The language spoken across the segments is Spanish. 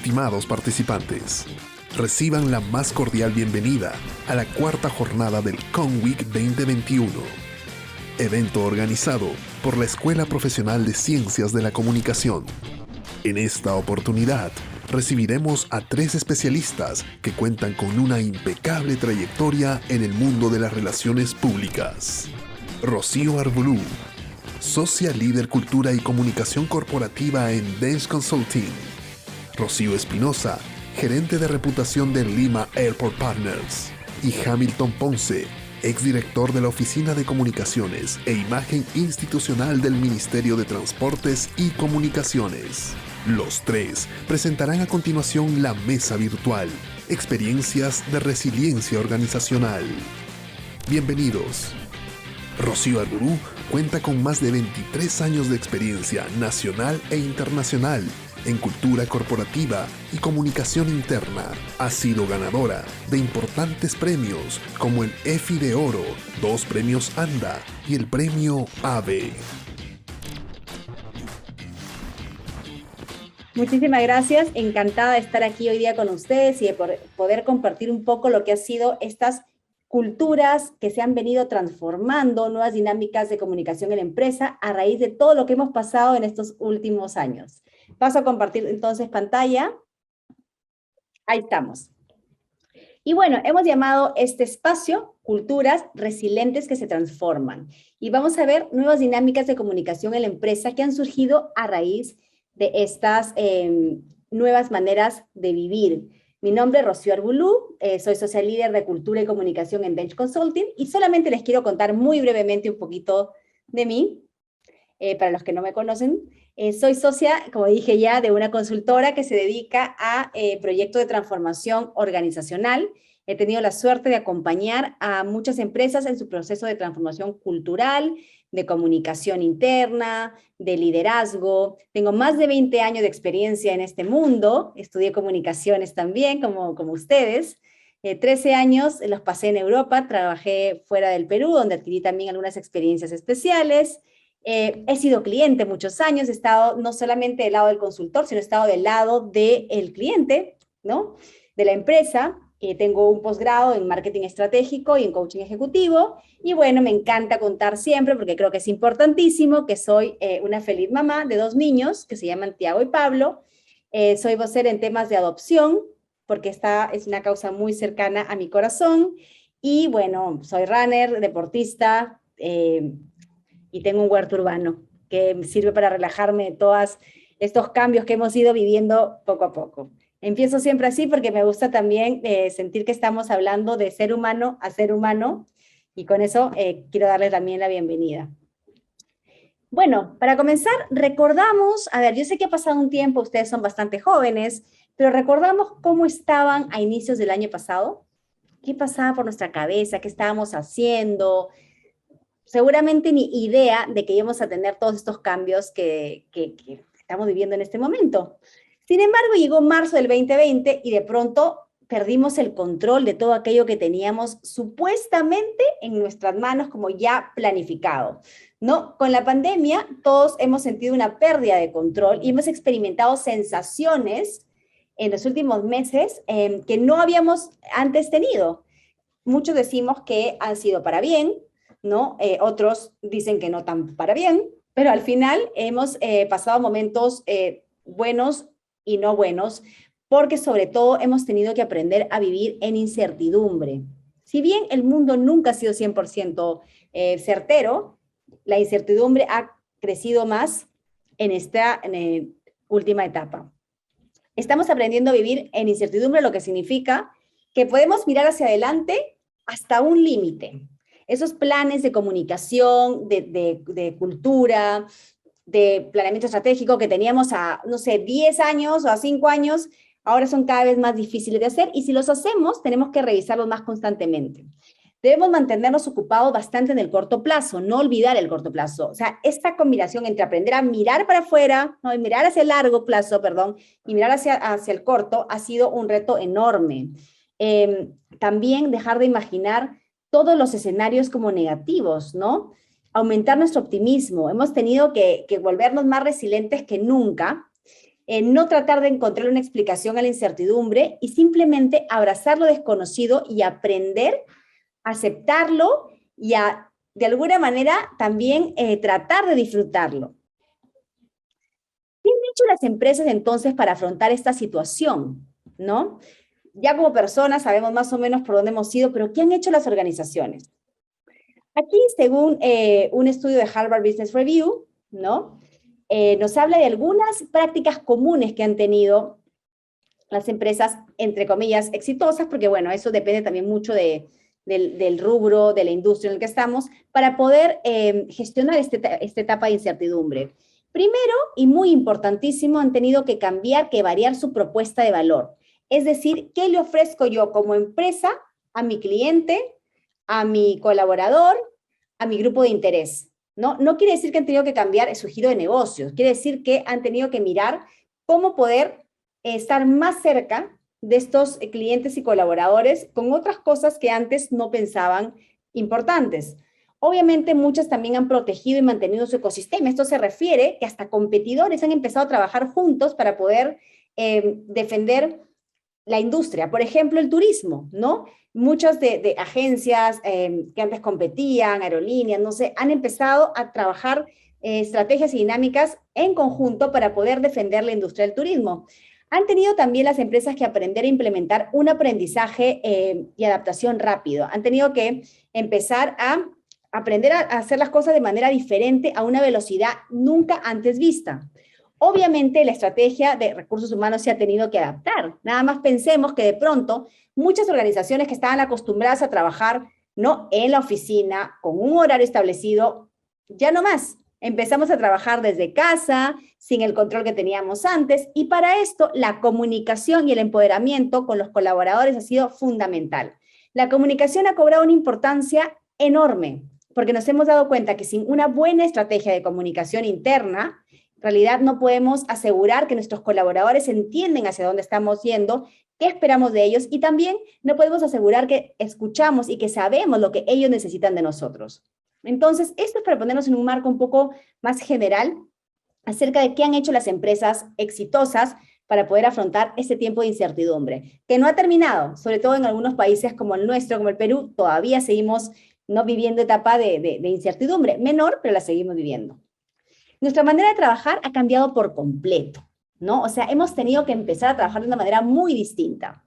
Estimados participantes, reciban la más cordial bienvenida a la cuarta jornada del CONWEEK 2021, evento organizado por la Escuela Profesional de Ciencias de la Comunicación. En esta oportunidad, recibiremos a 3 especialistas que cuentan con una impecable trayectoria en el mundo de las relaciones públicas. Rocío Arbulú, socia líder Cultura y Comunicación Corporativa en Bench Consulting. Rocío Espinosa, gerente de reputación de Lima Airport Partners. Y Hamilton Ponce, exdirector de la Oficina de Comunicaciones e Imagen Institucional del Ministerio de Transportes y Comunicaciones. Los 3 presentarán a continuación la mesa virtual, Experiencias de Resiliencia Organizacional. Bienvenidos. Rocío Arbulú cuenta con más de 23 años de experiencia nacional e internacional en cultura corporativa y comunicación interna. Ha sido ganadora de importantes premios como el EFI de Oro, 2 premios ANDA y el premio AVE. Muchísimas gracias, encantada de estar aquí hoy día con ustedes y de poder compartir un poco lo que ha sido estas culturas que se han venido transformando, nuevas dinámicas de comunicación en la empresa a raíz de todo lo que hemos pasado en estos últimos años. Paso a compartir entonces pantalla. Ahí estamos. Y bueno, hemos llamado este espacio Culturas Resilientes que se Transforman. Y vamos a ver nuevas dinámicas de comunicación en la empresa que han surgido a raíz de estas nuevas maneras de vivir. Mi nombre es Rocío Arbulú, soy social líder de Cultura y Comunicación en Bench Consulting y solamente les quiero contar muy brevemente un poquito de mí, para los que no me conocen. Soy socia, como dije ya, de una consultora que se dedica a proyectos de transformación organizacional. He tenido la suerte de acompañar a muchas empresas en su proceso de transformación cultural, de comunicación interna, de liderazgo. Tengo más de 20 años de experiencia en este mundo. Estudié comunicaciones también, como ustedes. 13 años los pasé en Europa, trabajé fuera del Perú, donde adquirí también algunas experiencias especiales. He sido cliente muchos años, he estado no solamente del lado del consultor, sino he estado del lado del cliente, ¿no? De la empresa. Tengo un posgrado en marketing estratégico y en coaching ejecutivo. Y bueno, me encanta contar siempre, porque creo que es importantísimo, que soy una feliz mamá de 2 niños que se llaman Tiago y Pablo. Soy vocera en temas de adopción, porque esta es una causa muy cercana a mi corazón. Y bueno, soy runner, deportista, y tengo un huerto urbano que me sirve para relajarme de todos estos cambios que hemos ido viviendo poco a poco. Empiezo siempre así porque me gusta también sentir que estamos hablando de ser humano a ser humano, y con eso quiero darles también la bienvenida. Bueno, para comenzar, recordamos, a ver, yo sé que ha pasado un tiempo, ustedes son bastante jóvenes, pero recordamos cómo estaban a inicios del año pasado, qué pasaba por nuestra cabeza, qué estábamos haciendo. Seguramente ni idea de que íbamos a tener todos estos cambios que estamos viviendo en este momento. Sin embargo, llegó marzo del 2020 y de pronto perdimos el control de todo aquello que teníamos supuestamente en nuestras manos como ya planificado, ¿no? Con la pandemia todos hemos sentido una pérdida de control y hemos experimentado sensaciones en los últimos meses que no habíamos antes tenido. Muchos decimos que han sido para bien, ¿no? Otros dicen que no tan para bien, pero al final hemos pasado momentos buenos y no buenos, porque sobre todo hemos tenido que aprender a vivir en incertidumbre. Si bien el mundo nunca ha sido 100% certero, la incertidumbre ha crecido más en esta última etapa. Estamos aprendiendo a vivir en incertidumbre, lo que significa que podemos mirar hacia adelante hasta un límite. Esos planes de comunicación, de cultura, de planeamiento estratégico que teníamos a, no sé, 10 años o a 5 años, ahora son cada vez más difíciles de hacer, y si los hacemos, tenemos que revisarlos más constantemente. Debemos mantenernos ocupados bastante en el corto plazo, no olvidar el corto plazo. O sea, esta combinación entre aprender a mirar para afuera, ¿no? Y mirar hacia el largo plazo, perdón, y mirar hacia el corto, ha sido un reto enorme. También dejar de imaginar todos los escenarios como negativos, ¿no? Aumentar nuestro optimismo. Hemos tenido que volvernos más resilientes que nunca. no tratar de encontrar una explicación a la incertidumbre y simplemente abrazar lo desconocido y aprender, aceptarlo y de alguna manera también tratar de disfrutarlo. ¿Qué han hecho las empresas entonces para afrontar esta situación? ¿No? Ya como personas sabemos más o menos por dónde hemos ido, pero ¿qué han hecho las organizaciones? Aquí, según un estudio de Harvard Business Review, ¿no? Nos habla de algunas prácticas comunes que han tenido las empresas, entre comillas, exitosas, porque bueno, eso depende también mucho del rubro, de la industria en el que estamos, para poder gestionar esta etapa de incertidumbre. Primero, y muy importantísimo, han tenido que cambiar, que variar su propuesta de valor. Es decir, ¿qué le ofrezco yo como empresa a mi cliente, a mi colaborador, a mi grupo de interés? No quiere decir que han tenido que cambiar su giro de negocios, quiere decir que han tenido que mirar cómo poder estar más cerca de estos clientes y colaboradores con otras cosas que antes no pensaban importantes. Obviamente muchas también han protegido y mantenido su ecosistema. Esto se refiere que hasta competidores han empezado a trabajar juntos para poder defender la industria. Por ejemplo, el turismo, ¿no? Muchas de agencias que antes competían, aerolíneas, no sé, han empezado a trabajar estrategias y dinámicas en conjunto para poder defender la industria del turismo. Han tenido también las empresas que aprender a implementar un aprendizaje y adaptación rápido. Han tenido que empezar a aprender a hacer las cosas de manera diferente a una velocidad nunca antes vista. Obviamente la estrategia de recursos humanos se ha tenido que adaptar. Nada más pensemos que de pronto muchas organizaciones que estaban acostumbradas a trabajar, ¿no?, en la oficina con un horario establecido, ya no más. Empezamos a trabajar desde casa, sin el control que teníamos antes, y para esto la comunicación y el empoderamiento con los colaboradores ha sido fundamental. La comunicación ha cobrado una importancia enorme, porque nos hemos dado cuenta que sin una buena estrategia de comunicación interna, en realidad no podemos asegurar que nuestros colaboradores entienden hacia dónde estamos yendo, qué esperamos de ellos, y también no podemos asegurar que escuchamos y que sabemos lo que ellos necesitan de nosotros. Entonces, esto es para ponernos en un marco un poco más general acerca de qué han hecho las empresas exitosas para poder afrontar este tiempo de incertidumbre, que no ha terminado, sobre todo en algunos países como el nuestro, como el Perú, todavía seguimos no viviendo etapa de incertidumbre, menor, pero la seguimos viviendo. Nuestra manera de trabajar ha cambiado por completo, ¿no? O sea, hemos tenido que empezar a trabajar de una manera muy distinta.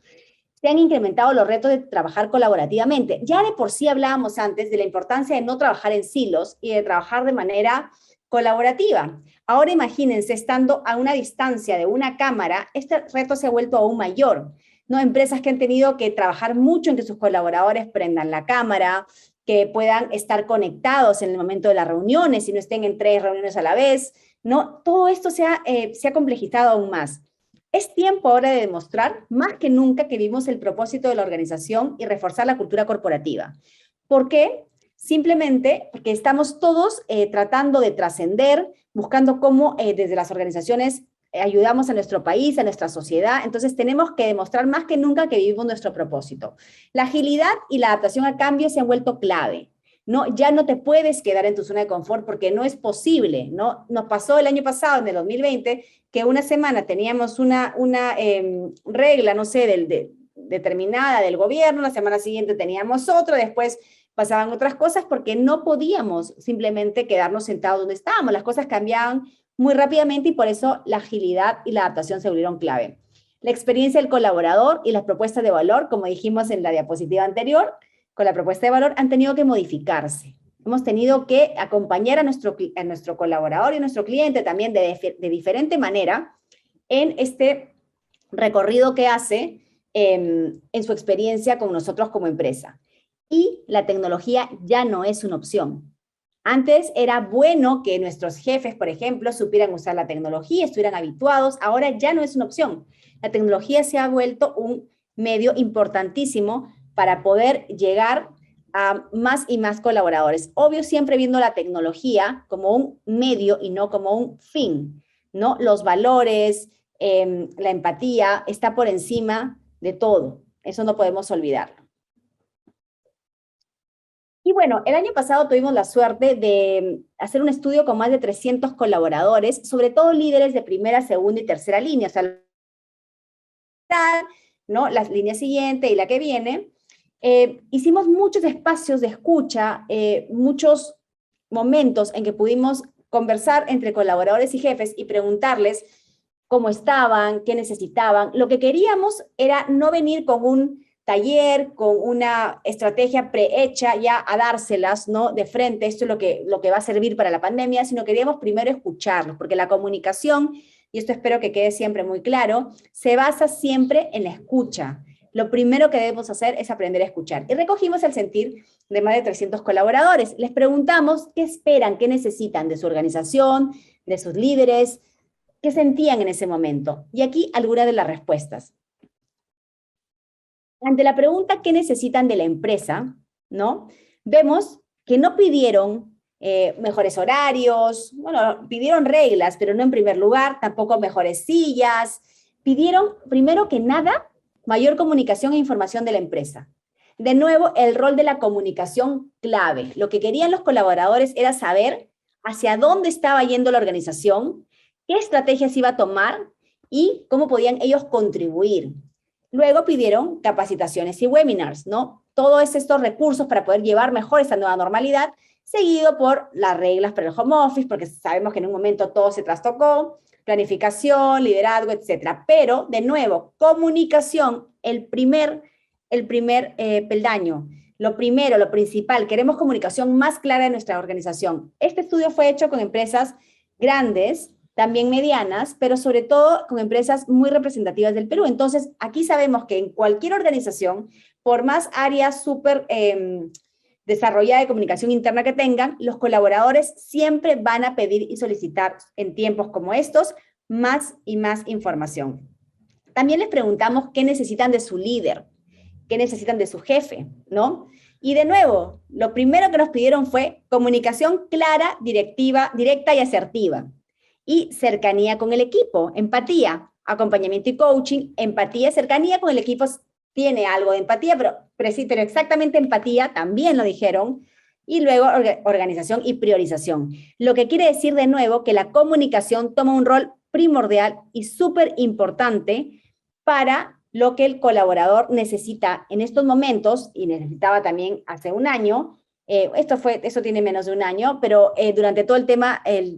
Se han incrementado los retos de trabajar colaborativamente. Ya de por sí hablábamos antes de la importancia de no trabajar en silos y de trabajar de manera colaborativa. Ahora imagínense, estando a una distancia de una cámara, este reto se ha vuelto aún mayor, ¿no? Empresas que han tenido que trabajar mucho en que sus colaboradores prendan la cámara, que puedan estar conectados en el momento de las reuniones y no estén en 3 reuniones a la vez, ¿no? Todo esto se ha complejizado aún más. Es tiempo ahora de demostrar más que nunca que vimos el propósito de la organización y reforzar la cultura corporativa. ¿Por qué? Simplemente porque estamos todos tratando de trascender, buscando cómo desde las organizaciones ayudamos a nuestro país, a nuestra sociedad. Entonces tenemos que demostrar más que nunca que vivimos nuestro propósito. La agilidad y la adaptación a cambios se han vuelto clave. No, ya no te puedes quedar en tu zona de confort porque no es posible, ¿no? Nos pasó el año pasado, en el 2020, que una semana teníamos una regla, no sé, determinada del gobierno, la semana siguiente teníamos otra, después pasaban otras cosas porque no podíamos simplemente quedarnos sentados donde estábamos. Las cosas cambiaban muy rápidamente y por eso la agilidad y la adaptación se volvieron clave. La experiencia del colaborador y las propuestas de valor, como dijimos en la diapositiva anterior, con la propuesta de valor han tenido que modificarse. Hemos tenido que acompañar a nuestro colaborador y a nuestro cliente también de diferente manera en este recorrido que hace en su experiencia con nosotros como empresa. Y la tecnología ya no es una opción. Antes era bueno que nuestros jefes, por ejemplo, supieran usar la tecnología, estuvieran habituados. Ahora ya no es una opción. La tecnología se ha vuelto un medio importantísimo para poder llegar a más y más colaboradores. Obvio, siempre viendo la tecnología como un medio y no como un fin, ¿no? Los valores, la empatía está por encima de todo. Eso no podemos olvidarlo. Y bueno, el año pasado tuvimos la suerte de hacer un estudio con más de 300 colaboradores, sobre todo líderes de primera, segunda y tercera línea, o sea, ¿no? La línea siguiente y la que viene. Hicimos muchos espacios de escucha, muchos momentos en que pudimos conversar entre colaboradores y jefes y preguntarles cómo estaban, qué necesitaban. Lo que queríamos era no venir con un taller, con una estrategia prehecha ya a dárselas, ¿no? De frente, esto es lo que va a servir para la pandemia, sino queríamos primero escucharlos, porque la comunicación, y esto espero que quede siempre muy claro, se basa siempre en la escucha. Lo primero que debemos hacer es aprender a escuchar. Y recogimos el sentir de más de 300 colaboradores. Les preguntamos qué esperan, qué necesitan de su organización, de sus líderes, qué sentían en ese momento. Y aquí algunas de las respuestas. Ante la pregunta ¿qué necesitan de la empresa?, ¿no? Vemos que no pidieron mejores horarios, bueno, pidieron reglas, pero no en primer lugar, tampoco mejores sillas. Pidieron, primero que nada, mayor comunicación e información de la empresa. De nuevo, el rol de la comunicación clave. Lo que querían los colaboradores era saber hacia dónde estaba yendo la organización, qué estrategias iba a tomar y cómo podían ellos contribuir. Luego pidieron capacitaciones y webinars, ¿no? Todos estos recursos para poder llevar mejor esta nueva normalidad, seguido por las reglas para el home office, porque sabemos que en un momento todo se trastocó, planificación, liderazgo, etcétera. Pero, de nuevo, comunicación, el primer peldaño. Lo primero, lo principal, queremos comunicación más clara de nuestra organización. Este estudio fue hecho con empresas grandes, también medianas, pero sobre todo con empresas muy representativas del Perú. Entonces, aquí sabemos que en cualquier organización, por más áreas súper desarrollada de comunicación interna que tengan, los colaboradores siempre van a pedir y solicitar en tiempos como estos más y más información. También les preguntamos qué necesitan de su líder, qué necesitan de su jefe, ¿no? Y de nuevo, lo primero que nos pidieron fue comunicación clara, directa y asertiva. Y cercanía con el equipo, empatía, acompañamiento y coaching, empatía, cercanía con el equipo tiene algo de empatía, pero exactamente empatía también lo dijeron. Y luego organización y priorización. Lo que quiere decir de nuevo que la comunicación toma un rol primordial y súper importante para lo que el colaborador necesita en estos momentos, y necesitaba también hace un año. Eso tiene menos de un año, pero durante todo el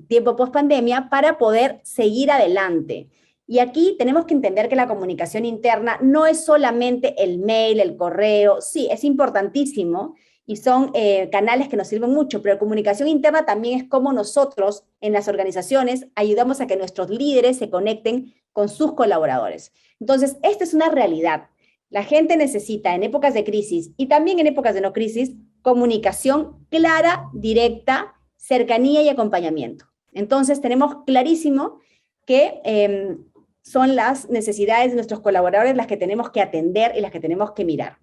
tiempo post pandemia, para poder seguir adelante. Y aquí tenemos que entender que la comunicación interna no es solamente el mail, el correo, sí, es importantísimo y son canales que nos sirven mucho, pero comunicación interna también es cómo nosotros en las organizaciones ayudamos a que nuestros líderes se conecten con sus colaboradores. Entonces, esta es una realidad. La gente necesita en épocas de crisis y también en épocas de no crisis, comunicación clara, directa, cercanía y acompañamiento. Entonces, tenemos clarísimo que son las necesidades de nuestros colaboradores las que tenemos que atender y las que tenemos que mirar.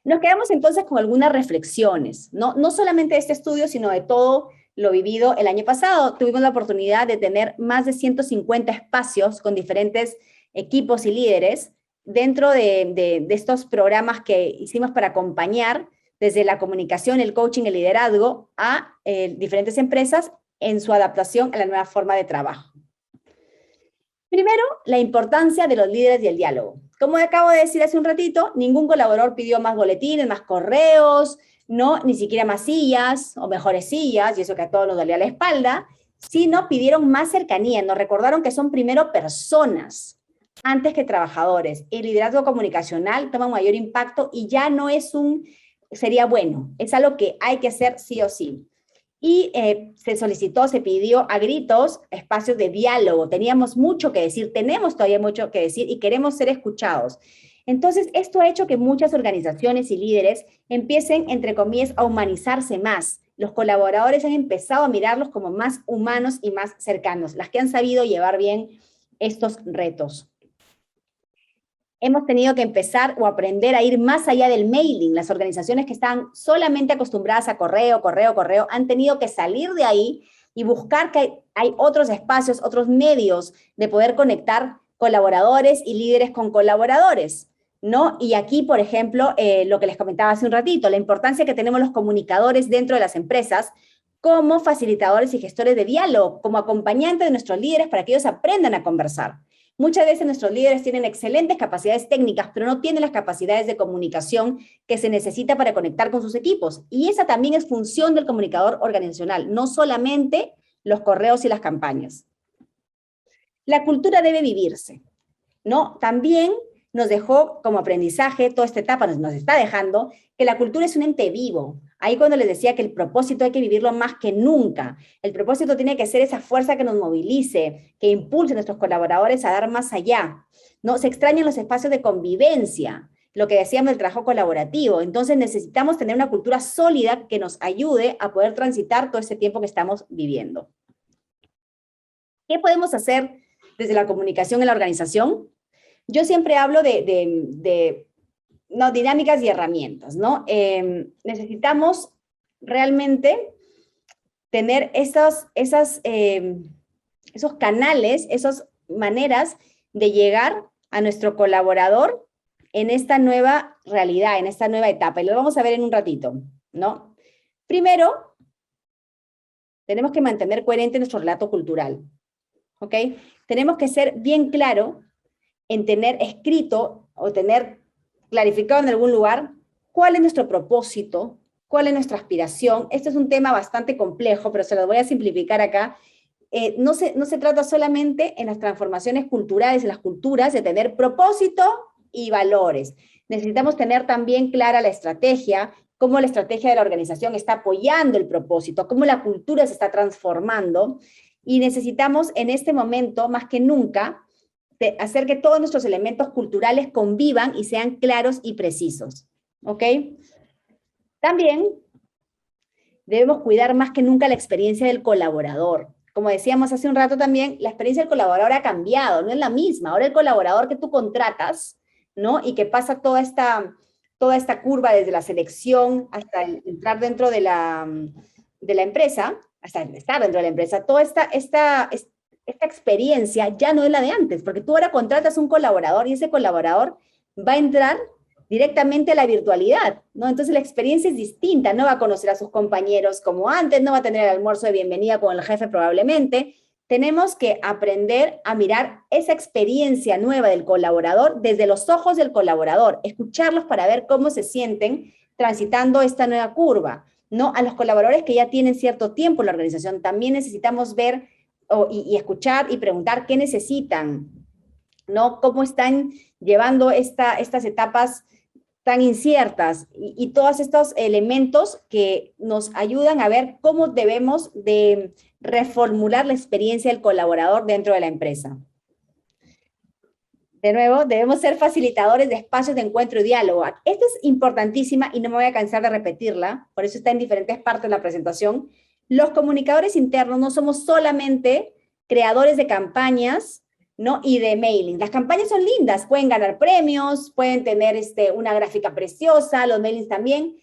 Nos quedamos entonces con algunas reflexiones, no solamente de este estudio, sino de todo lo vivido el año pasado. Tuvimos la oportunidad de tener más de 150 espacios con diferentes equipos y líderes dentro de estos programas que hicimos para acompañar desde la comunicación, el coaching, el liderazgo a diferentes empresas en su adaptación a la nueva forma de trabajo. Primero, la importancia de los líderes y el diálogo. Como acabo de decir hace un ratito, ningún colaborador pidió más boletines, más correos, no, ni siquiera más sillas o mejores sillas, y eso que a todos nos dolía la espalda, sino pidieron más cercanía. Nos recordaron que son primero personas antes que trabajadores. El liderazgo comunicacional toma un mayor impacto y ya no es sería bueno, es algo que hay que hacer sí o sí. Y se pidió a gritos espacios de diálogo. Teníamos mucho que decir, tenemos todavía mucho que decir y queremos ser escuchados. Entonces, esto ha hecho que muchas organizaciones y líderes empiecen, entre comillas, a humanizarse más. Los colaboradores han empezado a mirarlos como más humanos y más cercanos, las que han sabido llevar bien estos retos. Hemos tenido que empezar o aprender a ir más allá del mailing. Las organizaciones que están solamente acostumbradas a correo, han tenido que salir de ahí y buscar que hay otros espacios, otros medios de poder conectar colaboradores y líderes con colaboradores. ¿no? Y aquí, por ejemplo, lo que les comentaba hace un ratito, la importancia que tenemos los comunicadores dentro de las empresas como facilitadores y gestores de diálogo, como acompañantes de nuestros líderes para que ellos aprendan a conversar. Muchas veces nuestros líderes tienen excelentes capacidades técnicas, pero no tienen las capacidades de comunicación que se necesita para conectar con sus equipos. Y esa también es función del comunicador organizacional, no solamente los correos y las campañas. La cultura debe vivirse, ¿no? También nos dejó como aprendizaje, toda esta etapa nos está dejando, que la cultura es un ente vivo. Ahí cuando les decía que el propósito hay que vivirlo más que nunca. El propósito tiene que ser esa fuerza que nos movilice, que impulse a nuestros colaboradores a dar más allá. ¿No? Se extrañan los espacios de convivencia, lo que decíamos del trabajo colaborativo. Entonces necesitamos tener una cultura sólida que nos ayude a poder transitar todo este tiempo que estamos viviendo. ¿Qué podemos hacer desde la comunicación en la organización? Yo siempre hablo de dinámicas y herramientas, ¿no? Necesitamos realmente tener esos canales, esas maneras de llegar a nuestro colaborador en esta nueva realidad, en esta nueva etapa. Y lo vamos a ver en un ratito, ¿no? Primero, tenemos que mantener coherente nuestro relato cultural, ¿ok? Tenemos que ser bien claro en tener escrito o tener clarificado en algún lugar cuál es nuestro propósito, cuál es nuestra aspiración. Este es un tema bastante complejo, pero se lo voy a simplificar acá. No se trata solamente en las transformaciones culturales, en las culturas, de tener propósito y valores. Necesitamos tener también clara la estrategia, cómo la estrategia de la organización está apoyando el propósito, cómo la cultura se está transformando, y necesitamos en este momento, más que nunca, hacer que todos nuestros elementos culturales convivan y sean claros y precisos, ¿ok? También debemos cuidar más que nunca la experiencia del colaborador. Como decíamos hace un rato también, la experiencia del colaborador ha cambiado, no es la misma. Ahora el colaborador que tú contratas, ¿no? Y que pasa toda esta curva desde la selección hasta entrar dentro de la empresa, hasta estar dentro de la empresa, toda esta experiencia ya no es la de antes, porque tú ahora contratas un colaborador y ese colaborador va a entrar directamente a la virtualidad, ¿no? Entonces la experiencia es distinta, no va a conocer a sus compañeros como antes, no va a tener el almuerzo de bienvenida con el jefe probablemente. Tenemos que aprender a mirar esa experiencia nueva del colaborador desde los ojos del colaborador, escucharlos para ver cómo se sienten transitando esta nueva curva, ¿no? A los colaboradores que ya tienen cierto tiempo en la organización también necesitamos ver y escuchar y preguntar qué necesitan, ¿no? Cómo están llevando estas etapas tan inciertas y todos estos elementos que nos ayudan a ver cómo debemos de reformular la experiencia del colaborador dentro de la empresa. De nuevo, debemos ser facilitadores de espacios de encuentro y diálogo. Esta es importantísima y no me voy a cansar de repetirla, por eso está en diferentes partes de la presentación. Los comunicadores internos no somos solamente creadores de campañas, ¿no? Y de mailing. Las campañas son lindas, pueden ganar premios, pueden tener una gráfica preciosa, los mailings también,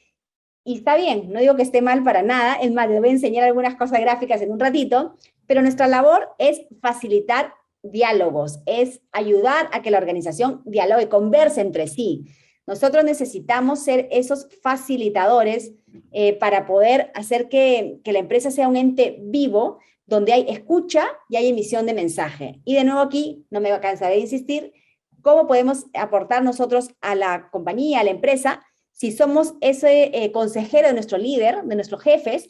y está bien, no digo que esté mal para nada, es más, les voy a enseñar algunas cosas gráficas en un ratito, pero nuestra labor es facilitar diálogos, es ayudar a que la organización dialogue, converse entre sí. Nosotros necesitamos ser esos facilitadores para poder hacer que la empresa sea un ente vivo, donde hay escucha y hay emisión de mensaje. Y de nuevo aquí, no me cansaré de insistir, ¿cómo podemos aportar nosotros a la compañía, a la empresa, si somos ese consejero de nuestro líder, de nuestros jefes,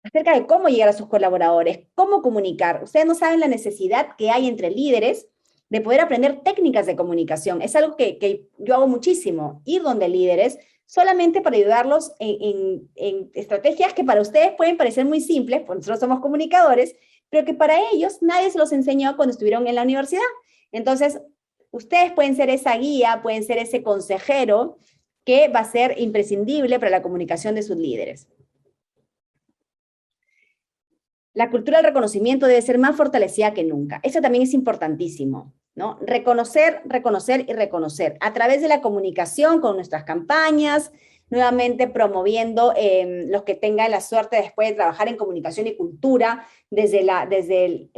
acerca de cómo llegar a sus colaboradores, cómo comunicar? Ustedes no saben la necesidad que hay entre líderes de poder aprender técnicas de comunicación. Es algo que yo hago muchísimo, ir donde líderes, solamente para ayudarlos en estrategias que para ustedes pueden parecer muy simples, porque nosotros somos comunicadores, pero que para ellos nadie se los enseñó cuando estuvieron en la universidad. Entonces, ustedes pueden ser esa guía, pueden ser ese consejero que va a ser imprescindible para la comunicación de sus líderes. La cultura del reconocimiento debe ser más fortalecida que nunca. Eso también es importantísimo, ¿no? Reconocer, reconocer y reconocer a través de la comunicación con nuestras campañas, nuevamente promoviendo los que tengan la suerte después de trabajar en comunicación y cultura, desde el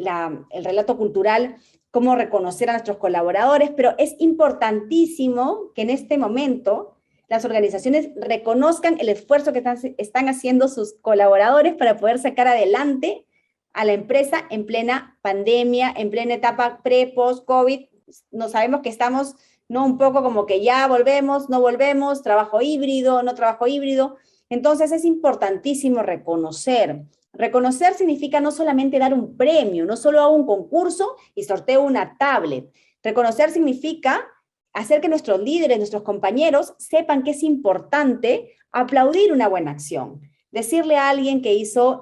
relato cultural, cómo reconocer a nuestros colaboradores, pero es importantísimo que en este momento las organizaciones reconozcan el esfuerzo que están haciendo sus colaboradores para poder sacar adelante a la empresa en plena pandemia, en plena etapa pre-post-COVID. No sabemos que estamos, ¿no?, un poco como que ya volvemos, no volvemos, trabajo híbrido, no trabajo híbrido. Entonces es importantísimo reconocer. Reconocer significa no solamente dar un premio, no solo hago un concurso y sorteo una tablet. Reconocer significa hacer que nuestros líderes, nuestros compañeros sepan que es importante aplaudir una buena acción. Decirle a alguien que hizo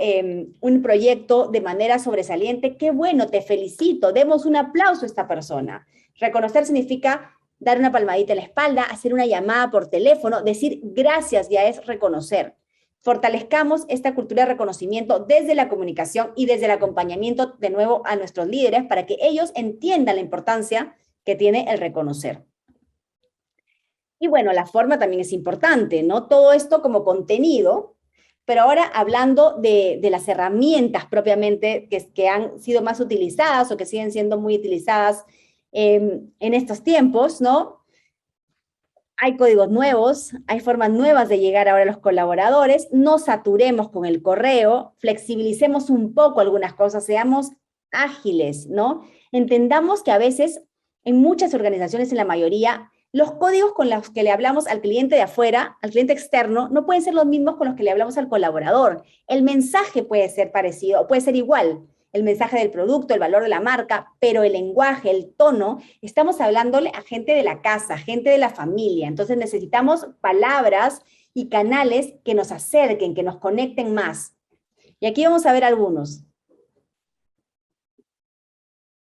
un proyecto de manera sobresaliente, qué bueno, te felicito, demos un aplauso a esta persona. Reconocer significa dar una palmadita en la espalda, hacer una llamada por teléfono, decir gracias ya es reconocer. Fortalezcamos esta cultura de reconocimiento desde la comunicación y desde el acompañamiento de nuevo a nuestros líderes para que ellos entiendan la importancia que tiene el reconocer. Y bueno, la forma también es importante, ¿no? Todo esto como contenido, pero ahora hablando de las herramientas propiamente que han sido más utilizadas o que siguen siendo muy utilizadas en estos tiempos, ¿no? Hay códigos nuevos, hay formas nuevas de llegar ahora a los colaboradores, no saturemos con el correo, flexibilicemos un poco algunas cosas, seamos ágiles, ¿no? Entendamos que a veces, en muchas organizaciones, en la mayoría, los códigos con los que le hablamos al cliente de afuera, al cliente externo, no pueden ser los mismos con los que le hablamos al colaborador. El mensaje puede ser parecido, o puede ser igual, el mensaje del producto, el valor de la marca, pero el lenguaje, el tono, estamos hablándole a gente de la casa, gente de la familia. Entonces necesitamos palabras y canales que nos acerquen, que nos conecten más. Y aquí vamos a ver algunos.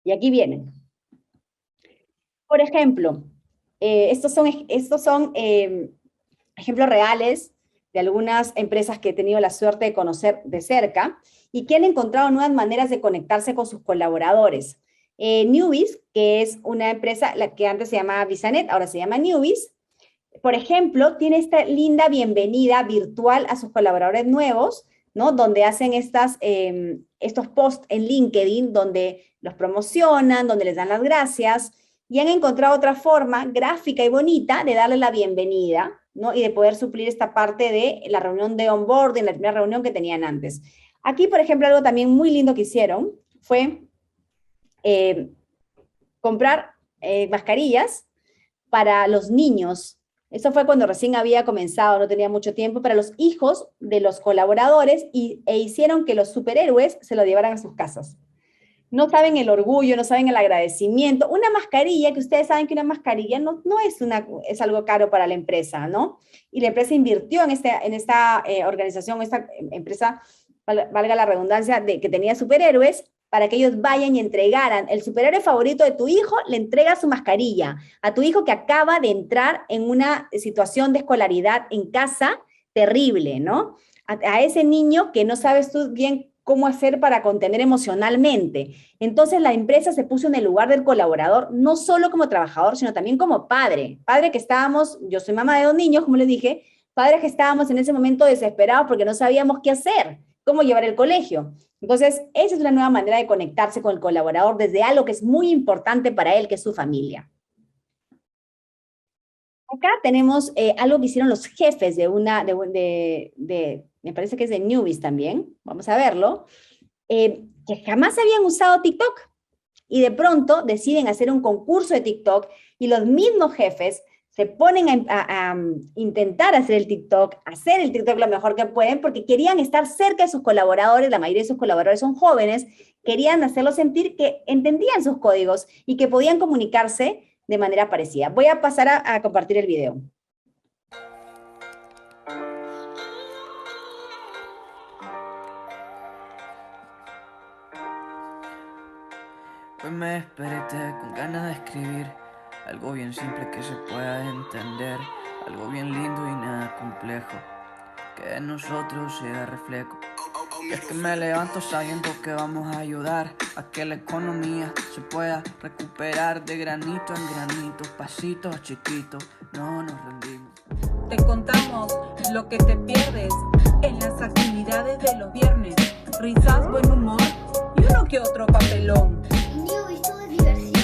Y aquí vienen. Por ejemplo, estos son ejemplos reales de algunas empresas que he tenido la suerte de conocer de cerca y que han encontrado nuevas maneras de conectarse con sus colaboradores. Newbies, que es una empresa la que antes se llamaba Visanet, ahora se llama Newbies, por ejemplo, tiene esta linda bienvenida virtual a sus colaboradores nuevos, ¿no? Donde hacen estos posts en LinkedIn, donde los promocionan, donde les dan las gracias, y han encontrado otra forma gráfica y bonita de darle la bienvenida, ¿no? Y de poder suplir esta parte de la reunión de onboarding, la primera reunión que tenían antes. Aquí, por ejemplo, algo también muy lindo que hicieron fue comprar mascarillas para los niños. Eso fue cuando recién había comenzado, no tenía mucho tiempo, para los hijos de los colaboradores e hicieron que los superhéroes se lo llevaran a sus casas. No saben el orgullo, no saben el agradecimiento. Una mascarilla, que ustedes saben que una mascarilla no es algo caro para la empresa, ¿no? Y la empresa invirtió en esta organización, esta empresa, valga la redundancia, que tenía superhéroes, para que ellos vayan y entregaran. El superhéroe favorito de tu hijo le entrega su mascarilla a tu hijo que acaba de entrar en una situación de escolaridad en casa terrible, ¿no? A ese niño que no sabes tú bien cómo hacer para contener emocionalmente. Entonces la empresa se puso en el lugar del colaborador, no solo como trabajador, sino también como padre. Padre que estábamos, yo soy mamá de 2 niños, como les dije, padres que estábamos en ese momento desesperados porque no sabíamos qué hacer, cómo llevar el colegio. Entonces, esa es una nueva manera de conectarse con el colaborador desde algo que es muy importante para él, que es su familia. Acá tenemos algo que hicieron los jefes me parece que es de Newbies también, vamos a verlo, que jamás habían usado TikTok y de pronto deciden hacer un concurso de TikTok y los mismos jefes se ponen a intentar hacer el TikTok lo mejor que pueden porque querían estar cerca de sus colaboradores, la mayoría de sus colaboradores son jóvenes, querían hacerlos sentir que entendían sus códigos y que podían comunicarse de manera parecida. Voy a pasar a compartir el video. Hoy me desperté con ganas de escribir algo bien simple que se pueda entender, algo bien lindo y nada complejo, que de nosotros sea reflejo. Y es que me levanto sabiendo que vamos a ayudar a que la economía se pueda recuperar de granito en granito, pasitos chiquitos, no nos rendimos. Te contamos lo que te pierdes en las actividades de los viernes, risas, buen humor y uno que otro papelón. Newbies, todo es diversión.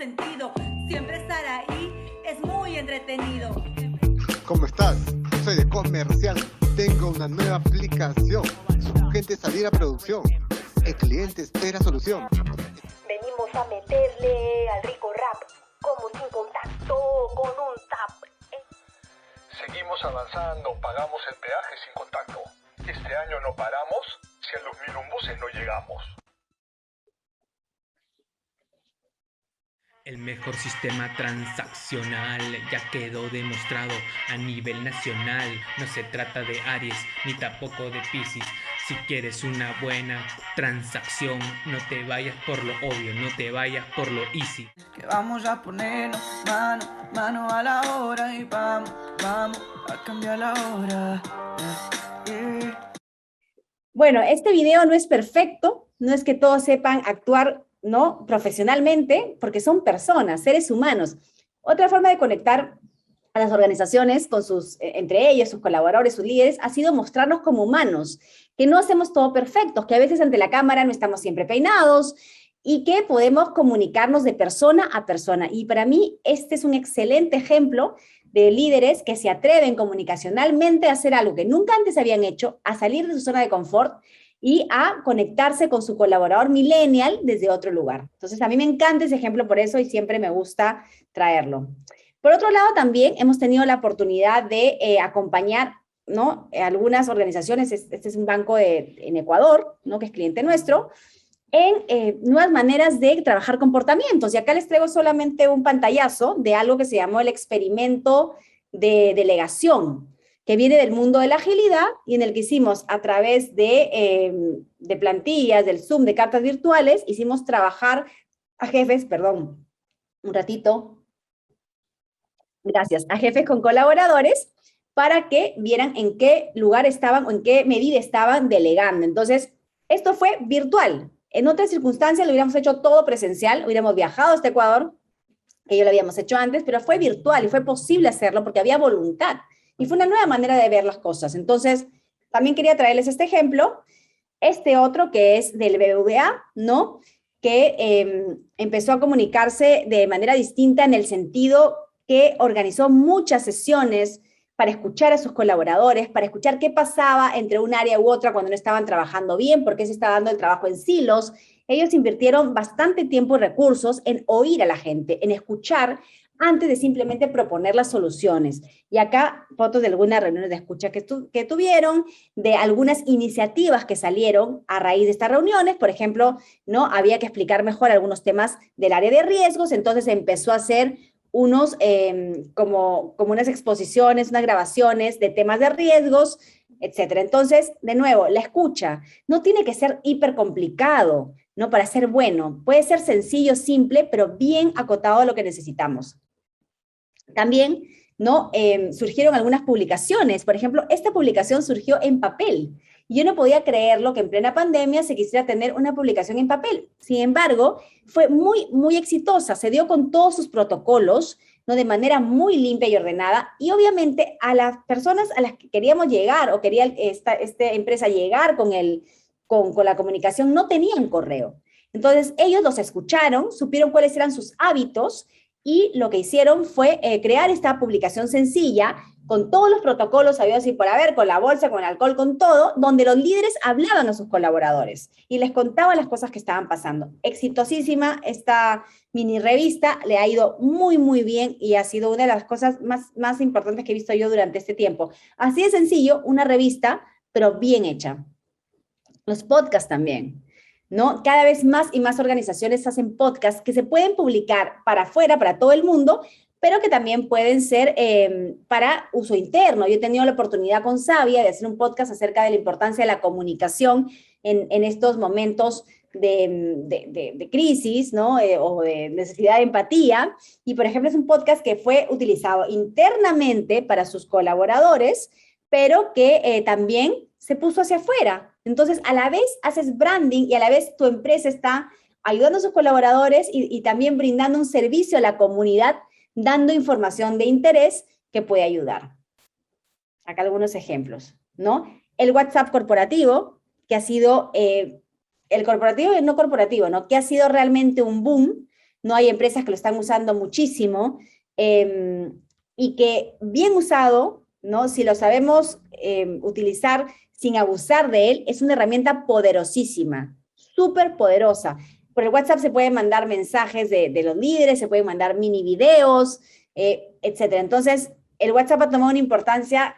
sentido. Siempre estar ahí es muy entretenido. ¿Cómo estás? Soy de Comercial. Tengo una nueva aplicación. Urgente salir a producción. El cliente espera solución. Venimos a meterle al rico rap, como sin contacto, con un tap. Seguimos avanzando, pagamos el peaje sin contacto. Este año no paramos, si a los 1001 buses no llegamos. El mejor sistema transaccional ya quedó demostrado a nivel nacional. No se trata de Aries ni tampoco de Piscis. Si quieres una buena transacción, no te vayas por lo obvio, no te vayas por lo easy. Que vamos a ponernos mano a la obra y vamos a cambiar la hora. Bueno, este video no es perfecto, no es que todos sepan actuar, ¿no?, profesionalmente, porque son personas, seres humanos. Otra forma de conectar a las organizaciones con entre ellos, sus colaboradores, sus líderes, ha sido mostrarnos como humanos, que no hacemos todo perfectos, que a veces ante la cámara no estamos siempre peinados y que podemos comunicarnos de persona a persona. Y para mí este es un excelente ejemplo de líderes que se atreven comunicacionalmente a hacer algo que nunca antes habían hecho, a salir de su zona de confort y a conectarse con su colaborador millennial desde otro lugar. Entonces, a mí me encanta ese ejemplo por eso y siempre me gusta traerlo. Por otro lado, también hemos tenido la oportunidad de acompañar, ¿no?, algunas organizaciones, este es un banco en Ecuador, ¿no?, que es cliente nuestro, en nuevas maneras de trabajar comportamientos. Y acá les traigo solamente un pantallazo de algo que se llamó el experimento de delegación, que viene del mundo de la agilidad y en el que hicimos a través de plantillas, del Zoom, de cartas virtuales, hicimos trabajar a jefes, perdón, un ratito, gracias, a jefes con colaboradores para que vieran en qué lugar estaban o en qué medida estaban delegando. Entonces, esto fue virtual. En otras circunstancias lo hubiéramos hecho todo presencial, hubiéramos viajado hasta Ecuador, que ya lo habíamos hecho antes, pero fue virtual y fue posible hacerlo porque había voluntad. Y fue una nueva manera de ver las cosas. Entonces, también quería traerles este ejemplo, este otro que es del BBVA, ¿no?, que empezó a comunicarse de manera distinta en el sentido que organizó muchas sesiones para escuchar a sus colaboradores, para escuchar qué pasaba entre un área u otra cuando no estaban trabajando bien, por qué se estaba dando el trabajo en silos. Ellos invirtieron bastante tiempo y recursos en oír a la gente, en escuchar, antes de simplemente proponer las soluciones. Y acá fotos de algunas reuniones de escucha que tuvieron, de algunas iniciativas que salieron a raíz de estas reuniones. Por ejemplo, ¿no?, había que explicar mejor algunos temas del área de riesgos, entonces empezó a hacer unos, como unas exposiciones, unas grabaciones de temas de riesgos, etcétera. Entonces, de nuevo, la escucha no tiene que ser hiper complicado, ¿no?, para ser bueno. Puede ser sencillo, simple, pero bien acotado a lo que necesitamos. También, ¿no?, surgieron algunas publicaciones. Por ejemplo, esta publicación surgió en papel. Y yo no podía creerlo que en plena pandemia se quisiera tener una publicación en papel. Sin embargo, fue muy, muy exitosa. Se dio con todos sus protocolos, ¿no?, de manera muy limpia y ordenada. Y obviamente a las personas a las que queríamos llegar o quería esta empresa llegar con la comunicación no tenían correo. Entonces ellos los escucharon, supieron cuáles eran sus hábitos y lo que hicieron fue crear esta publicación sencilla con todos los protocolos habidos y por haber, con la bolsa, con el alcohol, con todo, donde los líderes hablaban a sus colaboradores y les contaban las cosas que estaban pasando. Exitosísima esta mini revista, le ha ido muy, muy bien y ha sido una de las cosas más importantes que he visto yo durante este tiempo. Así de sencillo, una revista, pero bien hecha. Los podcasts también, ¿no? Cada vez más y más organizaciones hacen podcasts que se pueden publicar para afuera, para todo el mundo, pero que también pueden ser para uso interno. Yo he tenido la oportunidad con Sabia de hacer un podcast acerca de la importancia de la comunicación en estos momentos de crisis, ¿no? O de necesidad de empatía. Y, por ejemplo, es un podcast que fue utilizado internamente para sus colaboradores, pero que también se puso hacia afuera. Entonces, a la vez haces branding y a la vez tu empresa está ayudando a sus colaboradores y también brindando un servicio a la comunidad, dando información de interés que puede ayudar. Acá algunos ejemplos, ¿no? El WhatsApp corporativo, que ha sido, el corporativo y el no corporativo, ¿no?, que ha sido realmente un boom, no hay empresas que lo están usando muchísimo, y que bien usado, ¿no? Si lo sabemos utilizar sin abusar de él, es una herramienta poderosísima, súper poderosa. Por el WhatsApp se pueden mandar mensajes de los líderes, se pueden mandar mini videos, etc. Entonces, el WhatsApp ha tomado una importancia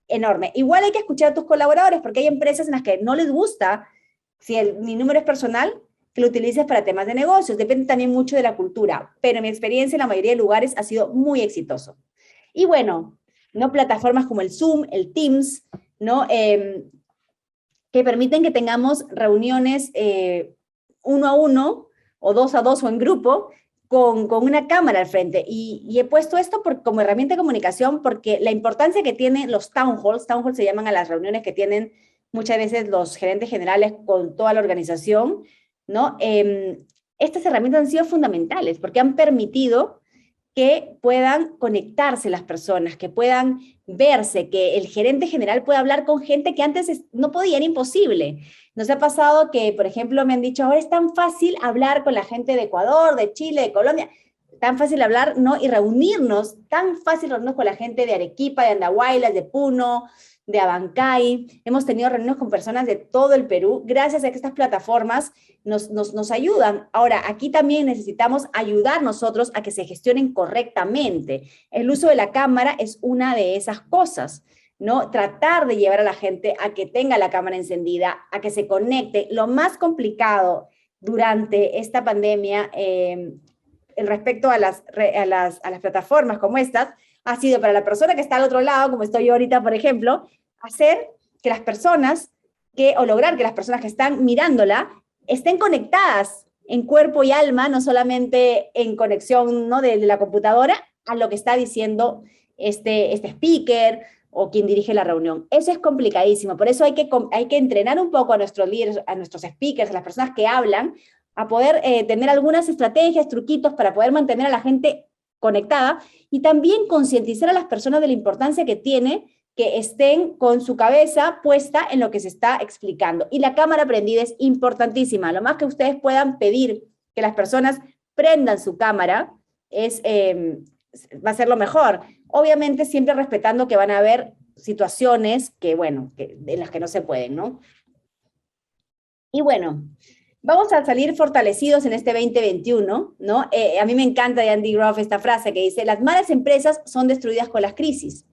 enorme. Igual hay que escuchar a tus colaboradores, porque hay empresas en las que no les gusta, si mi número es personal, que lo utilices para temas de negocios. Depende también mucho de la cultura, pero mi experiencia en la mayoría de lugares ha sido muy exitoso. Y bueno, ¿no? Plataformas como el Zoom, el Teams, ¿no? Que permiten que tengamos reuniones 1 a 1, o 2 a 2, o en grupo, con una cámara al frente. Y he puesto esto como herramienta de comunicación porque la importancia que tienen los town halls se llaman a las reuniones que tienen muchas veces los gerentes generales con toda la organización, ¿no? Estas herramientas han sido fundamentales porque han permitido que puedan conectarse las personas, que puedan verse, que el gerente general pueda hablar con gente que antes no podía, era imposible. Nos ha pasado que, por ejemplo, me han dicho, ahora es tan fácil hablar con la gente de Ecuador, de Chile, de Colombia, tan fácil hablar, ¿no? Y reunirnos, tan fácil reunirnos con la gente de Arequipa, de Andahuaylas, de Puno, de Abancay. Hemos tenido reuniones con personas de todo el Perú, gracias a que estas plataformas nos ayudan. Ahora, aquí también necesitamos ayudar nosotros a que se gestionen correctamente. El uso de la cámara es una de esas cosas, ¿no? Tratar de llevar a la gente a que tenga la cámara encendida, a que se conecte. Lo más complicado durante esta pandemia, respecto a las plataformas como estas, ha sido para la persona que está al otro lado, como estoy yo ahorita, por ejemplo, hacer que las personas, o lograr que las personas que están mirándola estén conectadas en cuerpo y alma, no solamente en conexión, ¿no? de la computadora a lo que está diciendo este speaker o quien dirige la reunión. Eso es complicadísimo, por eso hay que entrenar un poco a nuestros líderes, a nuestros speakers, a las personas que hablan, a poder tener algunas estrategias, truquitos para poder mantener a la gente conectada y también concientizar a las personas de la importancia que tiene que estén con su cabeza puesta en lo que se está explicando. Y la cámara prendida es importantísima. Lo más que ustedes puedan pedir que las personas prendan su cámara va a ser lo mejor. Obviamente siempre respetando que van a haber situaciones que, bueno, en las que no se pueden, ¿no? Y bueno, vamos a salir fortalecidos en este 2021, ¿no? A mí me encanta de Andy Grove esta frase que dice, las malas empresas son destruidas con las crisis.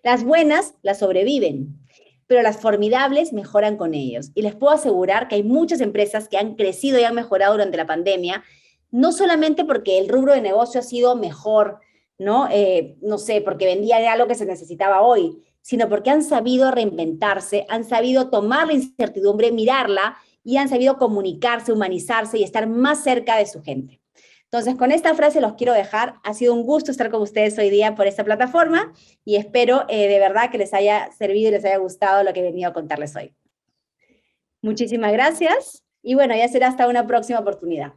Las buenas las sobreviven, pero las formidables mejoran con ellos. Y les puedo asegurar que hay muchas empresas que han crecido y han mejorado durante la pandemia, no solamente porque el rubro de negocio ha sido mejor, ¿no? No sé, porque vendía algo que se necesitaba hoy, sino porque han sabido reinventarse, han sabido tomar la incertidumbre, mirarla, y han sabido comunicarse, humanizarse y estar más cerca de su gente. Entonces, con esta frase los quiero dejar. Ha sido un gusto estar con ustedes hoy día por esta plataforma y espero de verdad que les haya servido y les haya gustado lo que he venido a contarles hoy. Muchísimas gracias y bueno, ya será hasta una próxima oportunidad.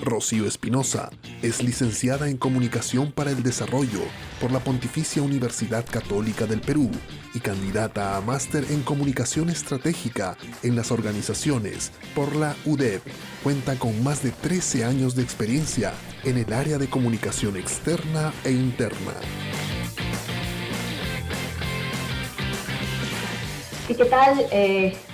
Rocío Espinosa es licenciada en Comunicación para el Desarrollo por la Pontificia Universidad Católica del Perú y candidata a máster en Comunicación Estratégica en las organizaciones por la UDEP. Cuenta con más de 13 años de experiencia en el área de comunicación externa e interna. ¿Y qué tal?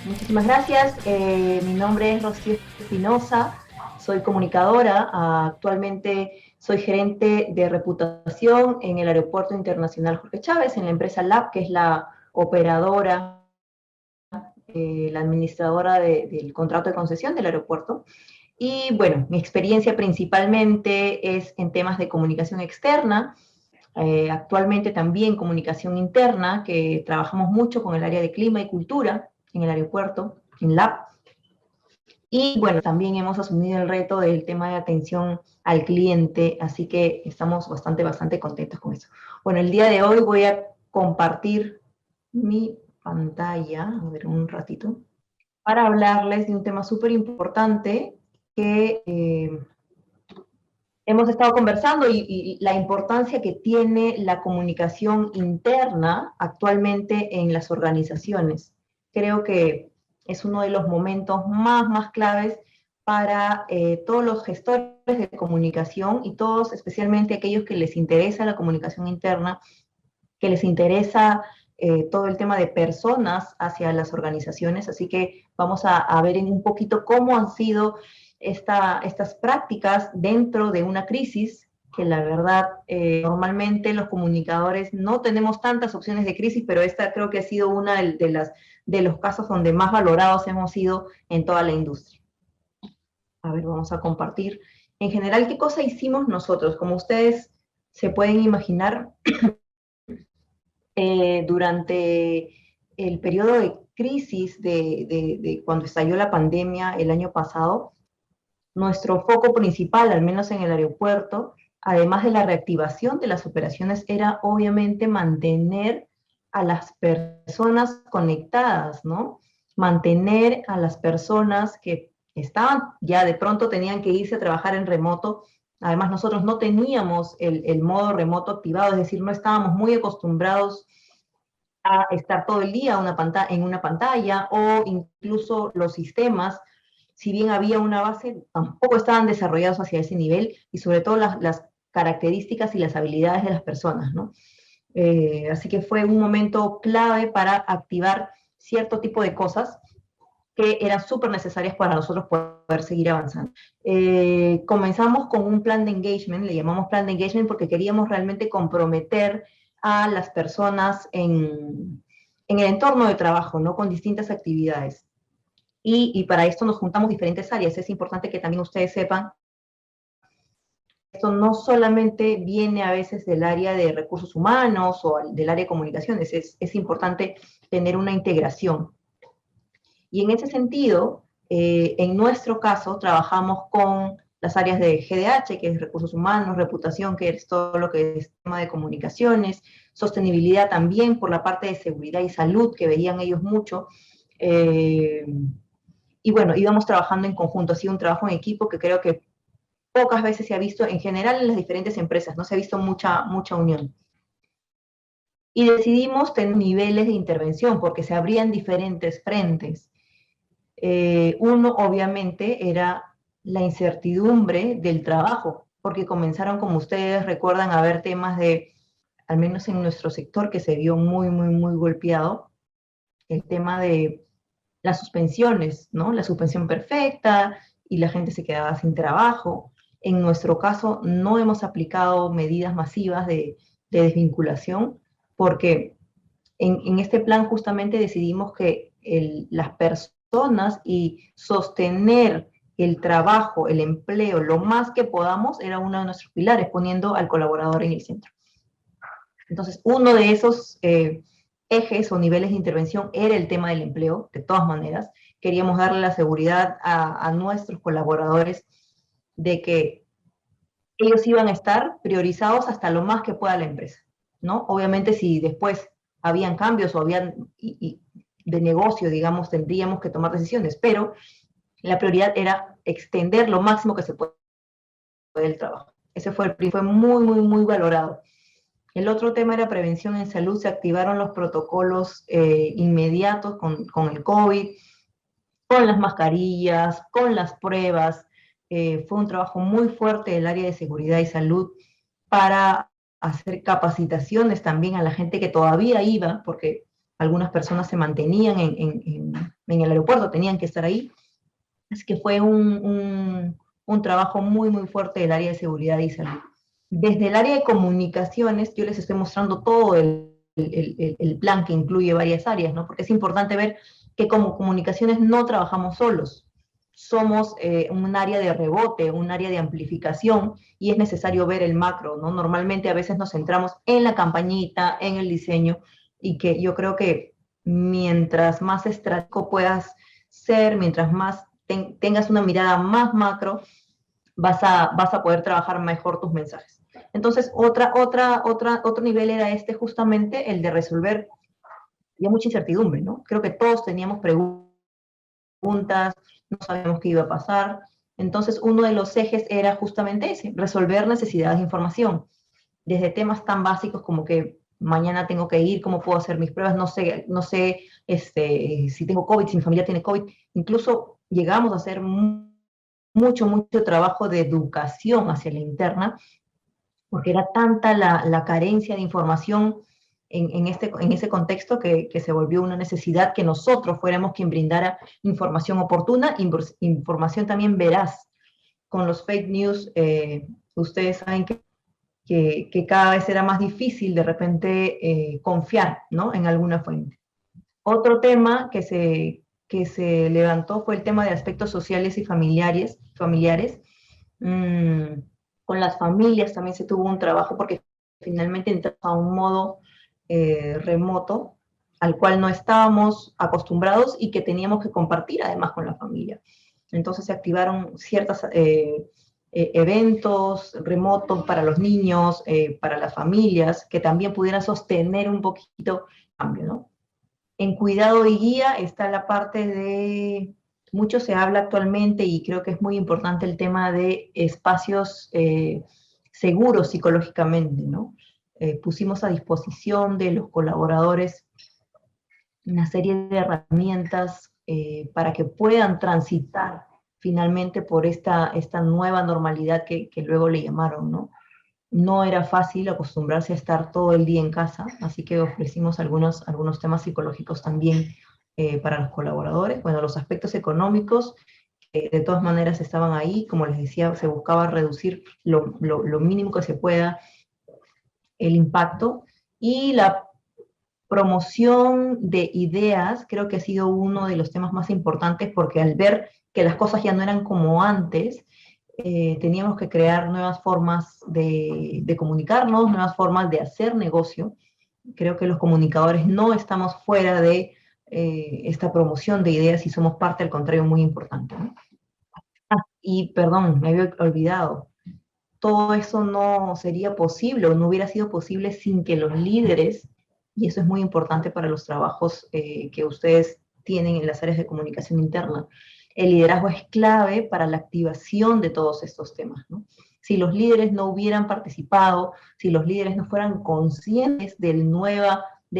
Muchísimas gracias. Mi nombre es Rocío Espinosa. Soy comunicadora, actualmente soy gerente de reputación en el Aeropuerto Internacional Jorge Chávez, en la empresa LAB, que es la operadora, la administradora del contrato de concesión del aeropuerto. Y bueno, mi experiencia principalmente es en temas de comunicación externa, actualmente también comunicación interna, que trabajamos mucho con el área de clima y cultura en el aeropuerto, en LAB. Y bueno, también hemos asumido el reto del tema de atención al cliente, así que estamos bastante contentos con eso. Bueno, el día de hoy voy a compartir mi pantalla, a ver un ratito, para hablarles de un tema súper importante que hemos estado conversando y la importancia que tiene la comunicación interna actualmente en las organizaciones. creo que es uno de los momentos más claves para todos los gestores de comunicación y todos, especialmente aquellos que les interesa la comunicación interna, que les interesa todo el tema de personas hacia las organizaciones. Así que vamos a ver en un poquito cómo han sido estas prácticas dentro de una crisis, que la verdad, normalmente los comunicadores no tenemos tantas opciones de crisis, pero esta creo que ha sido una de los casos donde más valorados hemos sido en toda la industria. A ver, vamos a compartir. En general, ¿qué cosa hicimos nosotros? Como ustedes se pueden imaginar, durante el periodo de crisis de cuando estalló la pandemia el año pasado, nuestro foco principal, al menos en el aeropuerto, además de la reactivación de las operaciones, era obviamente mantener a las personas conectadas, ¿no? Mantener a las personas que estaban, ya de pronto tenían que irse a trabajar en remoto. Además, nosotros no teníamos el modo remoto activado, es decir, no estábamos muy acostumbrados a estar todo el día en una pantalla, o incluso los sistemas, si bien había una base, tampoco estaban desarrollados hacia ese nivel, y sobre todo las características y las habilidades de las personas, ¿no? Así que fue un momento clave para activar cierto tipo de cosas que eran súper necesarias para nosotros poder seguir avanzando. Comenzamos con un plan de engagement, le llamamos plan de engagement porque queríamos realmente comprometer a las personas en el entorno de trabajo, ¿no? Con distintas actividades. Y para esto nos juntamos diferentes áreas. Es importante que también ustedes sepan, esto no solamente viene a veces del área de recursos humanos o del área de comunicaciones, es importante tener una integración. Y en ese sentido, en nuestro caso, trabajamos con las áreas de GDH, que es recursos humanos, reputación, que es todo lo que es tema de comunicaciones, sostenibilidad también por la parte de seguridad y salud, que veían ellos mucho. Y bueno, íbamos trabajando en conjunto, ha sido un trabajo en equipo que creo que pocas veces se ha visto, en general en las diferentes empresas, no se ha visto mucha unión. Y decidimos tener niveles de intervención, porque se abrían diferentes frentes. Uno, obviamente, era la incertidumbre del trabajo, porque comenzaron, como ustedes recuerdan, a haber temas de, al menos en nuestro sector, que se vio muy golpeado, el tema de las suspensiones, ¿no? La suspensión perfecta, y la gente se quedaba sin trabajo. En nuestro caso, no hemos aplicado medidas masivas de desvinculación, porque en este plan justamente decidimos que las personas y sostener el trabajo, el empleo, lo más que podamos, era uno de nuestros pilares, poniendo al colaborador en el centro. Entonces, uno de esos ejes o niveles de intervención era el tema del empleo. De todas maneras, queríamos darle la seguridad a nuestros colaboradores de que ellos iban a estar priorizados hasta lo más que pueda la empresa, ¿no? Obviamente, si después habían cambios o habían de negocio, digamos, tendríamos que tomar decisiones, pero la prioridad era extender lo máximo que se puede el trabajo. Ese fue muy valorado. El otro tema era prevención en salud. Se activaron los protocolos inmediatos con el COVID, con las mascarillas, con las pruebas. Fue un trabajo muy fuerte del área de seguridad y salud para hacer capacitaciones también a la gente que todavía iba, porque algunas personas se mantenían en el aeropuerto, tenían que estar ahí. Así que fue un trabajo muy fuerte del área de seguridad y salud. Desde el área de comunicaciones, yo les estoy mostrando todo el plan, que incluye varias áreas, ¿no? Porque es importante ver que como comunicaciones no trabajamos solos. Somos un área de rebote, un área de amplificación, y es necesario ver el macro, ¿no? Normalmente a veces nos centramos en la campañita, en el diseño, y que yo creo que mientras más estratégico puedas ser, mientras más tengas una mirada más macro, vas a poder trabajar mejor tus mensajes. Entonces, otro nivel era justamente el de resolver. Había mucha incertidumbre, ¿no? Creo que todos teníamos preguntas, no sabíamos qué iba a pasar. Entonces, uno de los ejes era justamente ese, resolver necesidades de información, desde temas tan básicos como que mañana tengo que ir, cómo puedo hacer mis pruebas, no sé si tengo COVID, si mi familia tiene COVID. Incluso llegamos a hacer mucho trabajo de educación hacia la interna, porque era tanta la carencia de información en ese contexto que se volvió una necesidad que nosotros fuéramos quien brindara información oportuna, información también veraz. Con los fake news, ustedes saben que cada vez era más difícil de repente confiar, ¿no?, en alguna fuente. Otro tema que se levantó fue el tema de aspectos sociales y familiares. Con las familias también se tuvo un trabajo porque finalmente entramos a un modo remoto al cual no estábamos acostumbrados y que teníamos que compartir además con la familia. Entonces se activaron ciertos eventos remotos para los niños, para las familias, que también pudieran sostener un poquito el cambio, ¿no? En cuidado y guía está la parte de, mucho se habla actualmente y creo que es muy importante el tema de espacios seguros psicológicamente, ¿no? Pusimos a disposición de los colaboradores una serie de herramientas para que puedan transitar finalmente por esta nueva normalidad que luego le llamaron, ¿no? No era fácil acostumbrarse a estar todo el día en casa, así que ofrecimos algunos temas psicológicos también para los colaboradores. Bueno, los aspectos económicos, de todas maneras estaban ahí, como les decía, se buscaba reducir lo mínimo que se pueda el impacto, y la promoción de ideas creo que ha sido uno de los temas más importantes, porque al ver que las cosas ya no eran como antes, teníamos que crear nuevas formas de comunicarnos, nuevas formas de hacer negocio. Creo que los comunicadores no estamos fuera de esta promoción de ideas y somos parte, al contrario, muy importante, ¿no? Y perdón, me había olvidado, todo eso no sería posible o no hubiera sido posible sin que los líderes, y eso es muy importante para los trabajos que ustedes tienen en las áreas de comunicación interna, el liderazgo es clave para la activación de todos estos temas, ¿no? Si los líderes no hubieran participado, si los líderes no fueran conscientes de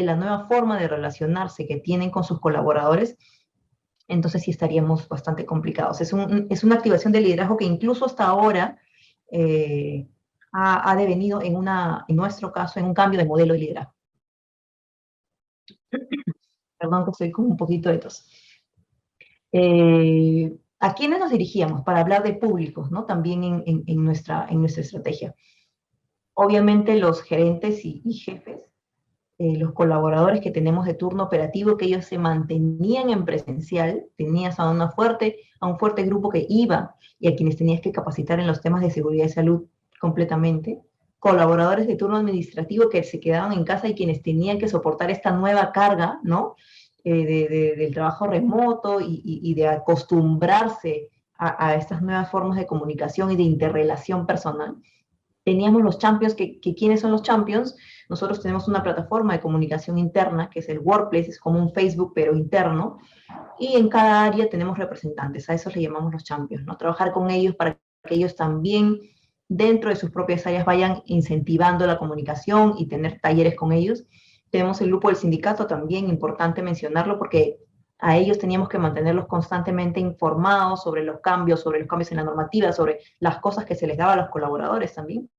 la nueva forma de relacionarse que tienen con sus colaboradores, entonces sí estaríamos bastante complicados. Es una activación de liderazgo que incluso hasta ahora ha devenido en nuestro caso, en un cambio de modelo de liderazgo. Perdón que estoy con un poquito de tos. ¿A quiénes nos dirigíamos para hablar de públicos, ¿no? También en nuestra estrategia? Obviamente los gerentes y jefes, los colaboradores que tenemos de turno operativo, que ellos se mantenían en presencial, tenías a un fuerte grupo que iba y a quienes tenías que capacitar en los temas de seguridad y salud completamente. Colaboradores de turno administrativo que se quedaban en casa y quienes tenían que soportar esta nueva carga, ¿no? Del trabajo remoto y de acostumbrarse a estas nuevas formas de comunicación y de interrelación personal. Teníamos los champions, ¿quiénes son los champions? Nosotros tenemos una plataforma de comunicación interna, que es el Workplace, es como un Facebook, pero interno, y en cada área tenemos representantes, a eso le llamamos los champions, ¿no? Trabajar con ellos para que ellos también, dentro de sus propias áreas, vayan incentivando la comunicación y tener talleres con ellos. Tenemos el grupo del sindicato también, importante mencionarlo, porque a ellos teníamos que mantenerlos constantemente informados sobre los cambios en la normativa, sobre las cosas que se les daba a los colaboradores también.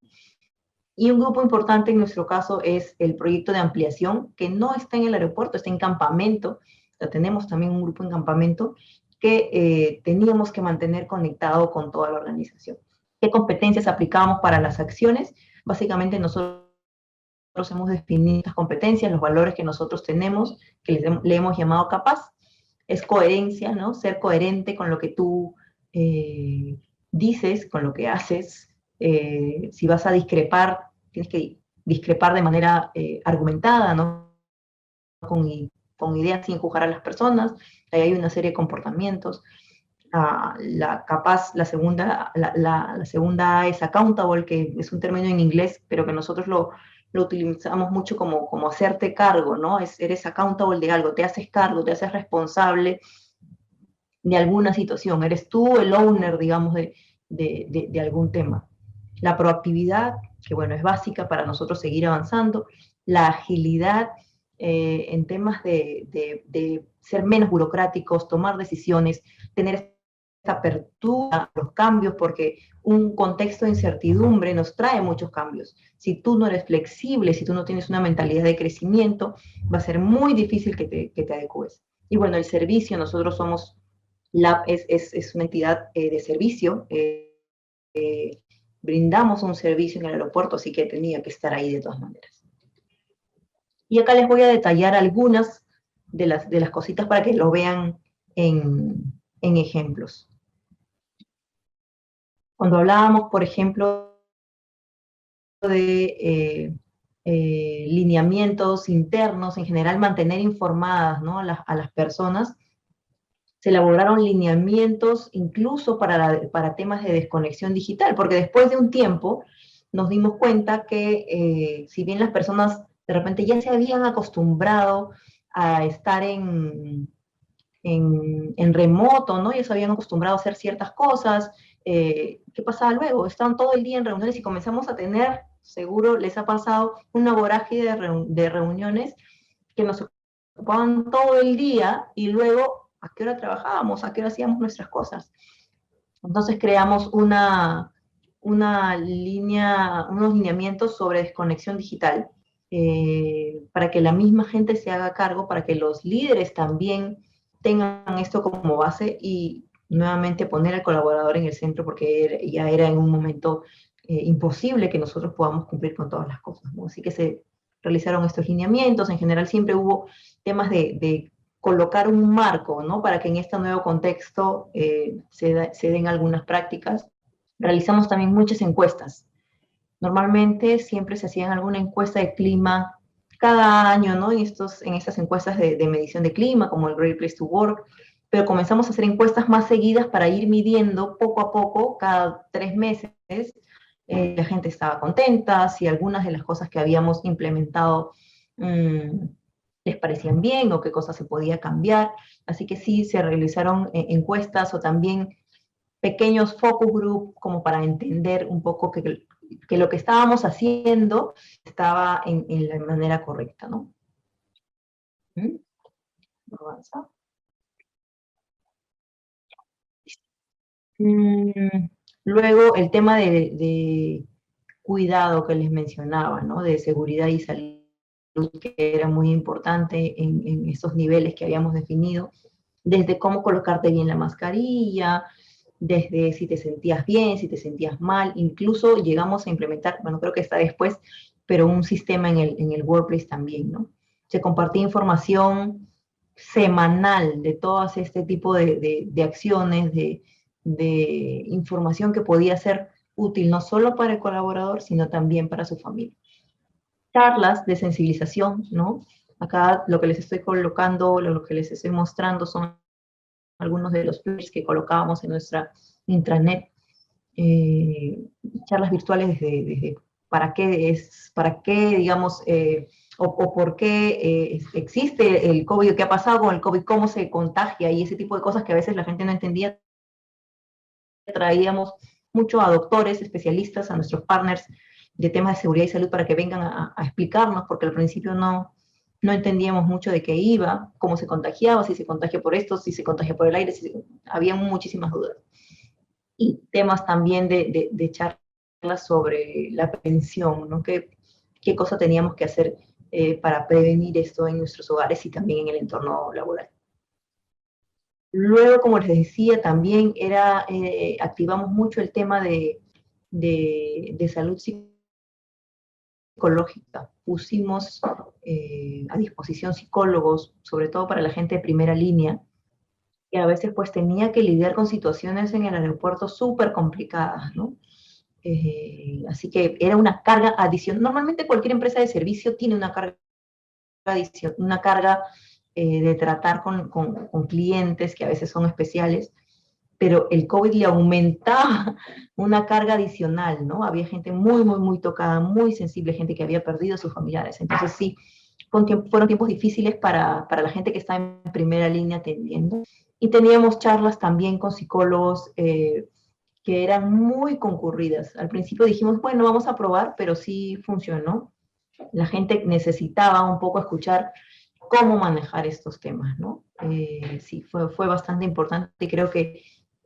Y un grupo importante en nuestro caso es el proyecto de ampliación, que no está en el aeropuerto, está en campamento. O sea, tenemos también un grupo en campamento que teníamos que mantener conectado con toda la organización. ¿Qué competencias aplicábamos para las acciones? Básicamente nosotros hemos definido estas competencias, los valores que nosotros tenemos, que le hemos llamado capaz. Es coherencia, ¿no? Ser coherente con lo que tú dices, con lo que haces. Si vas a discrepar, tienes que discrepar de manera argumentada, ¿no? Con ideas sin juzgar a las personas. Ahí hay una serie de comportamientos. La segunda es accountable, que es un término en inglés, pero que nosotros lo utilizamos mucho como hacerte cargo, ¿no? Eres accountable de algo, te haces cargo, te haces responsable de alguna situación. Eres tú el owner, digamos, de algún tema. La proactividad, que bueno, es básica para nosotros seguir avanzando. la agilidad en temas de ser menos burocráticos, tomar decisiones, tener esta apertura a los cambios, porque un contexto de incertidumbre nos trae muchos cambios. Si tú no eres flexible, si tú no tienes una mentalidad de crecimiento, va a ser muy difícil que te adecues. Y bueno, el servicio, nosotros somos, es una entidad de servicio, brindamos un servicio en el aeropuerto, así que tenía que estar ahí de todas maneras. Y acá les voy a detallar algunas de las cositas para que lo vean en ejemplos. Cuando hablábamos, por ejemplo, de lineamientos internos, en general mantener informadas, ¿no?, a las personas, se elaboraron lineamientos incluso para temas de desconexión digital, porque después de un tiempo nos dimos cuenta que si bien las personas de repente ya se habían acostumbrado a estar en remoto, ¿no? Ya se habían acostumbrado a hacer ciertas cosas. ¿Qué pasaba luego? Estaban todo el día en reuniones y comenzamos a tener, seguro les ha pasado, una vorágine de reuniones que nos ocupaban todo el día y luego, ¿a qué hora trabajábamos? ¿A qué hora hacíamos nuestras cosas? Entonces creamos una línea, unos lineamientos sobre desconexión digital, para que la misma gente se haga cargo, para que los líderes también tengan esto como base y nuevamente poner al colaborador en el centro, porque ya era en un momento imposible que nosotros podamos cumplir con todas las cosas, ¿no? Así que se realizaron estos lineamientos. En general siempre hubo temas de colocar un marco, ¿no?, para que en este nuevo contexto se den algunas prácticas. Realizamos también muchas encuestas. Normalmente siempre se hacían alguna encuesta de clima cada año, ¿no?, en estas encuestas de medición de clima, como el Great Place to Work, pero comenzamos a hacer encuestas más seguidas para ir midiendo poco a poco, cada 3 meses, la gente estaba contenta, si algunas de las cosas que habíamos implementado les parecían bien o qué cosas se podía cambiar. Así que sí, se realizaron encuestas o también pequeños focus group como para entender un poco que lo que estábamos haciendo estaba en la manera correcta, ¿no? Avanza. Luego, el tema de cuidado que les mencionaba, ¿no?, de seguridad y salud, que era muy importante en esos niveles que habíamos definido, desde cómo colocarte bien la mascarilla, desde si te sentías bien, si te sentías mal, incluso llegamos a implementar, bueno, creo que está después, pero un sistema en el workplace también, ¿no? Se compartía información semanal de todas este tipo de acciones, de información que podía ser útil no solo para el colaborador, sino también para su familia. Charlas de sensibilización, ¿no? Acá lo que les estoy colocando, lo que les estoy mostrando son algunos de los flyers que colocábamos en nuestra intranet, charlas virtuales desde para qué, digamos, o por qué existe el COVID, qué ha pasado con el COVID, cómo se contagia y ese tipo de cosas que a veces la gente no entendía. Traíamos mucho a doctores, especialistas, a nuestros partners de temas de seguridad y salud para que vengan a explicarnos, porque al principio no entendíamos mucho de qué iba, cómo se contagiaba, si se contagia por esto, si se contagia por el aire, había muchísimas dudas. Y temas también de charlas sobre la prevención, ¿no? ¿Qué cosa teníamos que hacer para prevenir esto en nuestros hogares y también en el entorno laboral? Luego, como les decía, también activamos mucho el tema de salud psicológica. Pusimos a disposición psicólogos, sobre todo para la gente de primera línea, que a veces pues tenía que lidiar con situaciones en el aeropuerto súper complicadas, ¿no? Así que era una carga adicional. Normalmente cualquier empresa de servicio tiene una carga adicional, una carga de tratar con clientes que a veces son especiales, pero el COVID le aumentaba una carga adicional, ¿no? Había gente muy, muy, muy tocada, muy sensible, gente que había perdido a sus familiares. Entonces sí, fueron tiempos difíciles para la gente que está en primera línea atendiendo. Y teníamos charlas también con psicólogos que eran muy concurridas. Al principio dijimos, bueno, vamos a probar, pero sí funcionó. la gente necesitaba un poco escuchar cómo manejar estos temas, ¿no? Sí, fue bastante importante y creo que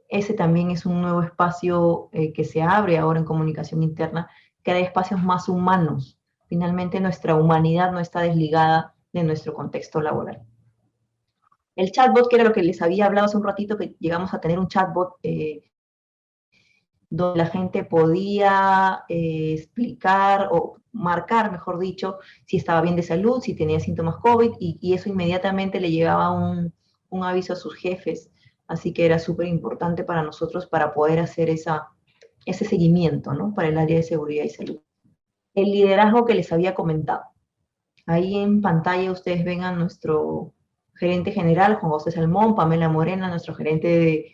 ese también es un nuevo espacio que se abre ahora en comunicación interna, que hay espacios más humanos. Finalmente nuestra humanidad no está desligada de nuestro contexto laboral. El chatbot, que era lo que les había hablado hace un ratito, que llegamos a tener un chatbot donde la gente podía explicar o marcar, mejor dicho, si estaba bien de salud, si tenía síntomas COVID, y eso inmediatamente le llegaba un aviso a sus jefes. Así que era súper importante para nosotros para poder hacer ese seguimiento, ¿no? Para el área de seguridad y salud. El liderazgo que les había comentado. Ahí en pantalla ustedes ven a nuestro gerente general, Juan José Salmón, Pamela Morena, nuestro gerente de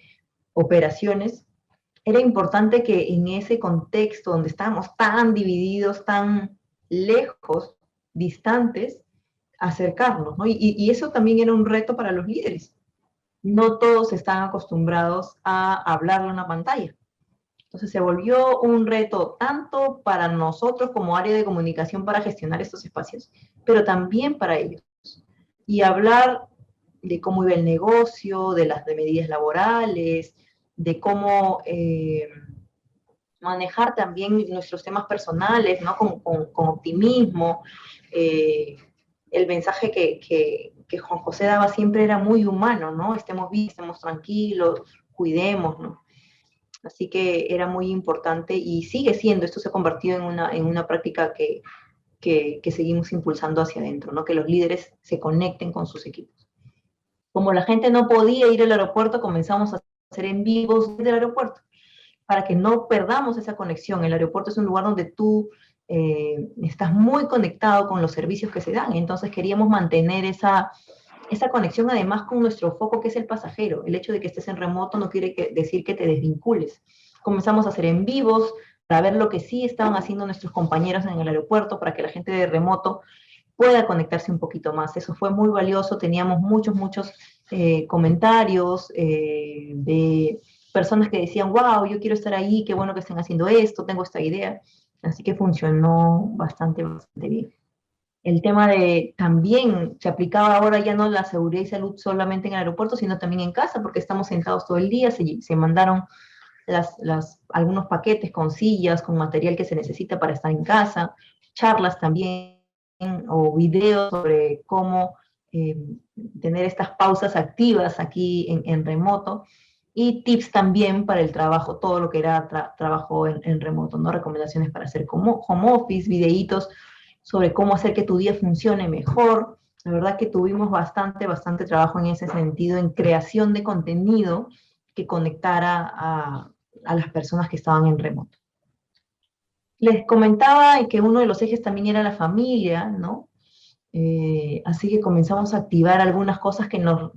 operaciones. Era importante que en ese contexto donde estábamos tan divididos, tan lejos, distantes, acercarnos, ¿no? Y eso también era un reto para los líderes. No todos están acostumbrados a hablarle a una pantalla. Entonces se volvió un reto tanto para nosotros como área de comunicación para gestionar estos espacios, pero también para ellos. Y hablar de cómo iba el negocio, de las medidas laborales, de cómo manejar también nuestros temas personales, ¿no? Con optimismo. El mensaje que Juan José daba siempre era muy humano, ¿no? Estemos bien, estemos tranquilos, cuidemos, ¿no? Así que era muy importante y sigue siendo, esto se ha convertido en una práctica que seguimos impulsando hacia adentro, ¿no? Que los líderes se conecten con sus equipos. Como la gente no podía ir al aeropuerto, comenzamos a hacer en vivos del aeropuerto, para que no perdamos esa conexión. El aeropuerto es un lugar donde tú estás muy conectado con los servicios que se dan, entonces queríamos mantener esa conexión además con nuestro foco que es el pasajero. El hecho de que estés en remoto no quiere decir que te desvincules. Comenzamos a hacer en vivos para ver lo que sí estaban haciendo nuestros compañeros en el aeropuerto, para que la gente de remoto pueda conectarse un poquito más. Eso fue muy valioso, teníamos muchos comentarios de personas que decían, wow, yo quiero estar ahí, qué bueno que estén haciendo esto, tengo esta idea. Así que funcionó bastante bien. El tema de también se aplicaba ahora ya no la seguridad y salud solamente en el aeropuerto, sino también en casa, porque estamos sentados todo el día, se mandaron algunos paquetes con sillas, con material que se necesita para estar en casa, charlas también, o videos sobre cómo tener estas pausas activas aquí en remoto, y tips también para el trabajo, todo lo que era trabajo en remoto, ¿no? Recomendaciones para hacer como home office, videitos sobre cómo hacer que tu día funcione mejor. La verdad que tuvimos bastante trabajo en ese sentido, en creación de contenido que conectara a las personas que estaban en remoto. Les comentaba que uno de los ejes también era la familia, ¿no? Así que comenzamos a activar algunas cosas que nos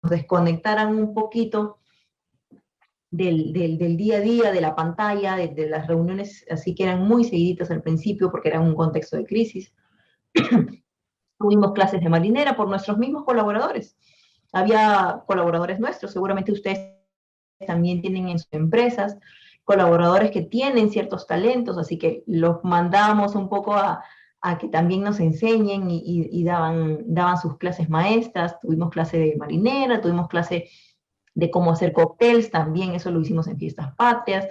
desconectaran un poquito del día a día, de la pantalla, de las reuniones, así que eran muy seguiditas al principio porque era un contexto de crisis. Tuvimos clases de marinera por nuestros mismos colaboradores. Había colaboradores nuestros, seguramente ustedes también tienen en sus empresas colaboradores que tienen ciertos talentos, así que los mandábamos un poco a que también nos enseñen y daban sus clases maestras. Tuvimos clase de marinera, tuvimos clase de cómo hacer cócteles, también eso lo hicimos en fiestas patrias,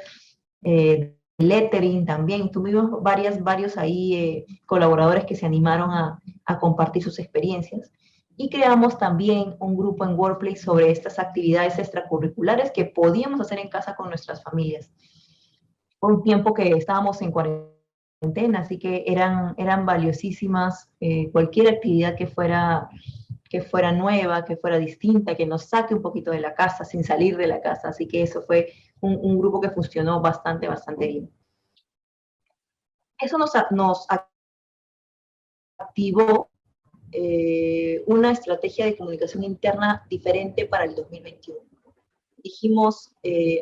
lettering también, tuvimos varios ahí colaboradores que se animaron a compartir sus experiencias. Y creamos también un grupo en Workplace sobre estas actividades extracurriculares que podíamos hacer en casa con nuestras familias. Por un tiempo que estábamos en cuarentena, así que eran valiosísimas cualquier actividad que fuera nueva, que fuera distinta, que nos saque un poquito de la casa sin salir de la casa. Así que eso fue un grupo que funcionó bastante bien. Eso nos activó una estrategia de comunicación interna diferente para el 2021. Dijimos,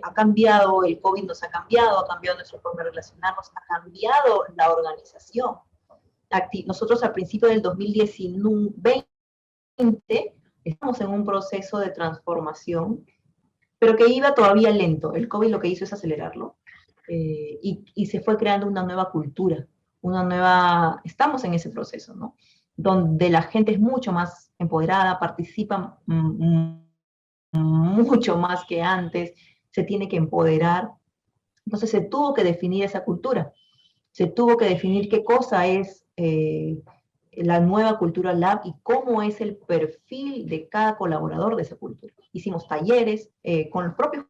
ha cambiado, el COVID nos ha cambiado nuestra forma de relacionarnos, ha cambiado la organización. Nosotros al principio del 2020 estamos en un proceso de transformación, pero que iba todavía lento. El COVID lo que hizo es acelerarlo y se fue creando una nueva cultura estamos en ese proceso, ¿no? Donde la gente es mucho más empoderada, participa mucho más que antes, se tiene que empoderar. Entonces se tuvo que definir esa cultura, se tuvo que definir qué cosa es la nueva cultura lab y cómo es el perfil de cada colaborador de esa cultura. Hicimos talleres con los propios